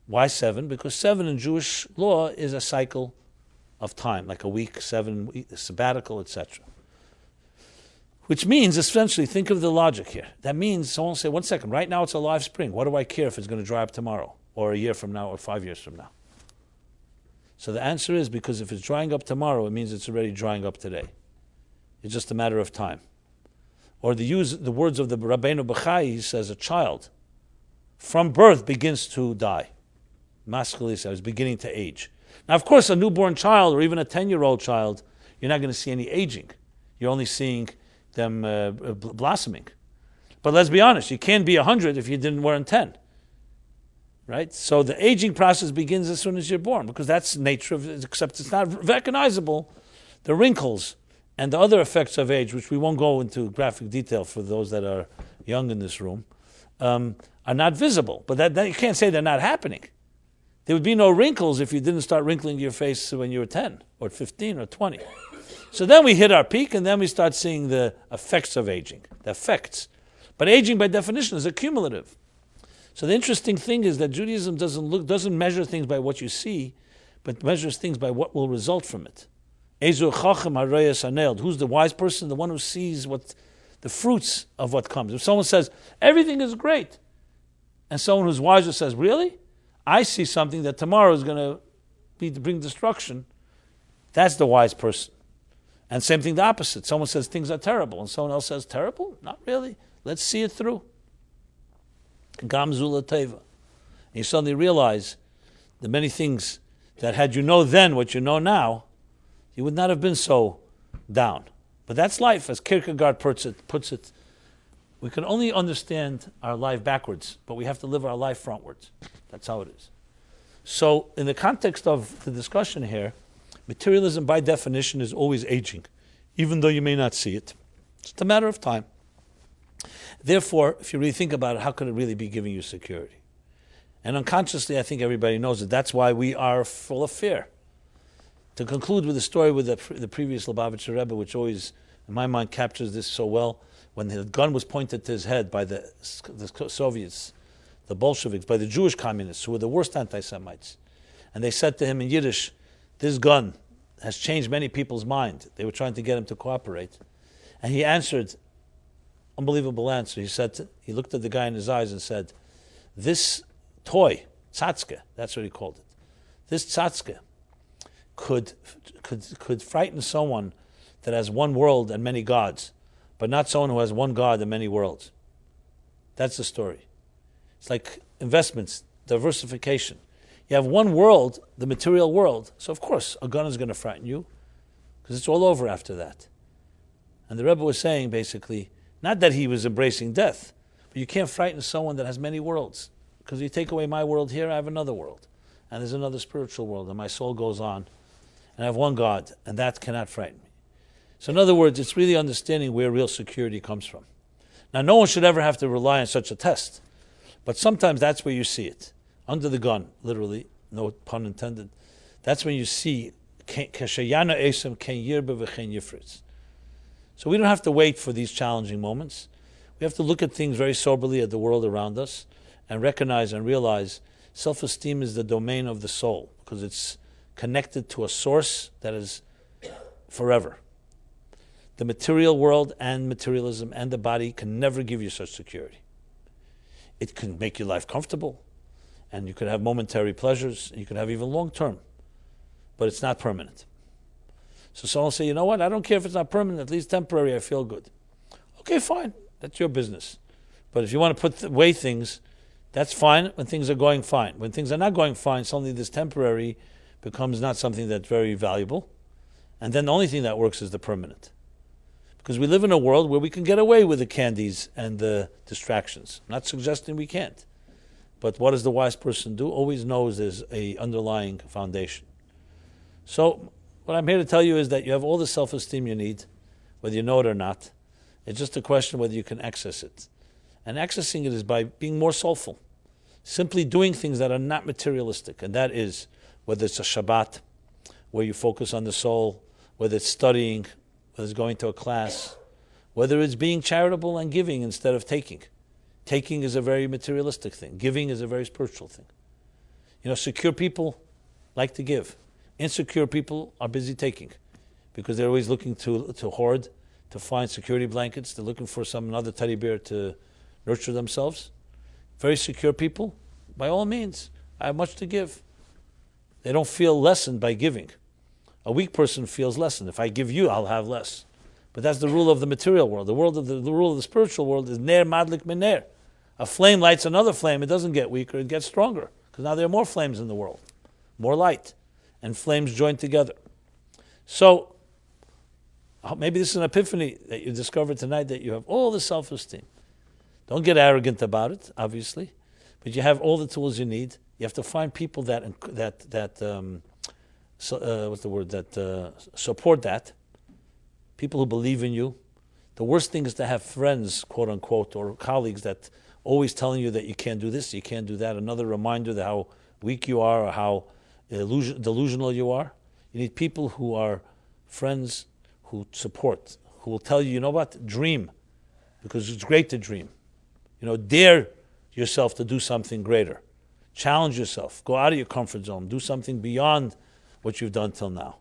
A: Why 7? Because 7 in Jewish law is a cycle of time, like a week, 7 sabbatical, etc. Which means, essentially, think of the logic here. That means someone will say, 1 second, right now it's a live spring. What do I care if it's going to dry up tomorrow, or a year from now, or 5 years from now? So the answer is because if it's drying up tomorrow, it means it's already drying up today. It's just a matter of time. Or the words of the Rabbeinu Bachai, he says, a child from birth begins to die. Masculine is beginning to age. Now, of course, a newborn child or even a 10-year-old child, you're not going to see any aging. You're only seeing them blossoming. But let's be honest, you can't be 100 if you didn't wear 10. Right? So the aging process begins as soon as you're born, because that's the nature of it, except it's not recognizable. The wrinkles and the other effects of age, which we won't go into graphic detail for those that are young in this room, are not visible. But that you can't say they're not happening. There would be no wrinkles if you didn't start wrinkling your face when you were 10 or 15 or 20. So then we hit our peak, and then we start seeing the effects of aging, the effects. But aging, by definition, is accumulative. So the interesting thing is that Judaism doesn't measure things by what you see, but measures things by what will result from it. Ezu chacham harayas haneld. Who's the wise person? The one who sees what the fruits of what comes. If someone says, everything is great, and someone who's wiser says, really? I see something that tomorrow is going to bring destruction. That's the wise person. And same thing the opposite. Someone says things are terrible, and someone else says, terrible? Not really. Let's see it through. Gam zula teva. And you suddenly realize the many things that had you know then what you know now, you would not have been so down. But that's life, as Kierkegaard puts it. We can only understand our life backwards, but we have to live our life frontwards. That's how it is. So in the context of the discussion here, materialism by definition is always aging, even though you may not see it. It's a matter of time. Therefore, if you really think about it, how could it really be giving you security? And unconsciously, I think everybody knows it. That's why we are full of fear. To conclude with the story with the previous Lubavitcher Rebbe, which always, in my mind, captures this so well, when the gun was pointed to his head by the Soviets, the Bolsheviks, by the Jewish communists, who were the worst anti-Semites. And they said to him in Yiddish, this gun has changed many people's mind. They were trying to get him to cooperate. And he answered, unbelievable answer. He looked at the guy in his eyes and said, this toy, tzatzke, that's what he called it. This tzatzke could frighten someone that has one world and many gods, but not someone who has one God and many worlds. That's the story. It's like investments, diversification. You have one world, the material world, so of course a gun is going to frighten you, because it's all over after that. And the Rebbe was saying basically, not that he was embracing death, but you can't frighten someone that has many worlds, because you take away my world here, I have another world, and there's another spiritual world, and my soul goes on, and I have one God, and that cannot frighten me. So in other words, it's really understanding where real security comes from. Now, no one should ever have to rely on such a test, but sometimes that's where you see it. Under the gun, literally, no pun intended, that's when you see so we don't have to wait for these challenging moments. We have to look at things very soberly at the world around us and recognize and realize self-esteem is the domain of the soul, because it's connected to a source that is forever. The material world and materialism and the body can never give you such security. It can make your life comfortable, and you could have momentary pleasures, and you could have even long-term, but it's not permanent. So someone will say, you know what, I don't care if it's not permanent, at least temporary, I feel good. Okay, fine, that's your business. But if you want to put away things, that's fine when things are going fine. When things are not going fine, suddenly this temporary becomes not something that's very valuable, and then the only thing that works is the permanent. Because we live in a world where we can get away with the candies and the distractions. I'm not suggesting we can't. But what does the wise person do? Always knows there's an underlying foundation. So what I'm here to tell you is that you have all the self-esteem you need, whether you know it or not. It's just a question of whether you can access it. And accessing it is by being more soulful. Simply doing things that are not materialistic. And that is, whether it's a Shabbat, where you focus on the soul, whether it's studying, whether it's going to a class, whether it's being charitable and giving instead of taking. Taking is a very materialistic thing. Giving is a very spiritual thing. You know, secure people like to give. Insecure people are busy taking, because they're always looking to hoard, to find security blankets. They're looking for another teddy bear to nurture themselves. Very secure people, by all means, I have much to give. They don't feel lessened by giving. A weak person feels lessened. If I give you, I'll have less. But that's the rule of the material world. The rule of the spiritual world is ner madlik min ner. A flame lights another flame. It doesn't get weaker, it gets stronger. Because now there are more flames in the world. More light. And flames join together. So, maybe this is an epiphany that you discovered tonight, that you have all the self-esteem. Don't get arrogant about it, obviously. But you have all the tools you need. You have to find people that support that. People who believe in you. The worst thing is to have friends, quote unquote, or colleagues that always telling you that you can't do this, you can't do that. Another reminder that how weak you are or how delusional you are. You need people who are friends who support, who will tell you, you know what, dream, because it's great to dream. You know, dare yourself to do something greater. Challenge yourself. Go out of your comfort zone. Do something beyond what you've done till now.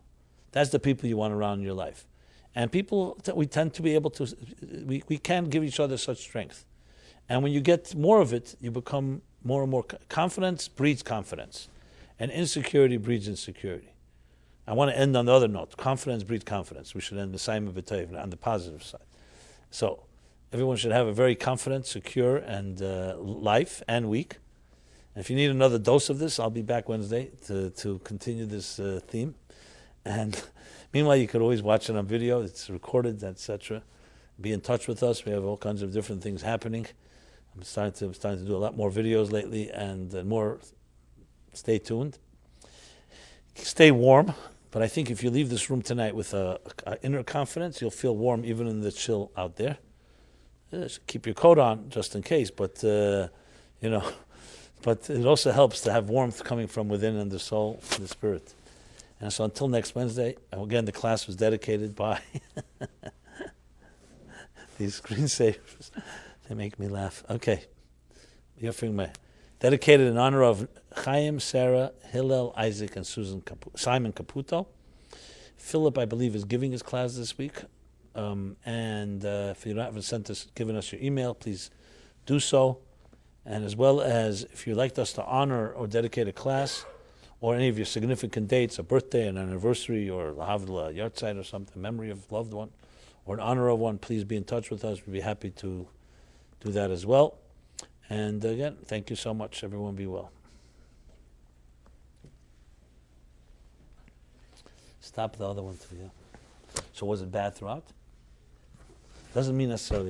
A: That's the people you want around in your life. And people, we tend to be able to, we can give each other such strength. And when you get more of it, you become more and more, confidence breeds confidence. And insecurity breeds insecurity. I want to end on the other note. Confidence breeds confidence. We should end the same on the positive side. So, everyone should have a very confident, secure, and life and week. And if you need another dose of this, I'll be back Wednesday to continue this theme. And meanwhile, you could always watch it on video. It's recorded, etc. Be in touch with us. We have all kinds of different things happening. I'm starting to do a lot more videos lately, and more. Stay tuned. Stay warm. But I think if you leave this room tonight with a inner confidence, you'll feel warm even in the chill out there. Just keep your coat on just in case, but but it also helps to have warmth coming from within and the soul and the spirit. And so until next Wednesday, again, the class was dedicated by these screensavers. They make me laugh. Okay. You're feeling my dedicated in honor of Chaim, Sarah, Hillel, Isaac, and Simon Caputo. Philip, I believe, is giving his class this week. And if you haven't given us your email, please do so. And as well as if you'd like us to honor or dedicate a class, or any of your significant dates, a birthday, an anniversary, or a yahrzeit or something, memory of a loved one, or in honor of one, please be in touch with us. We'd be happy to do that as well. And again, thank you so much. Everyone be well. Stop the other one too, yeah. So was it bad throughout? Doesn't mean necessarily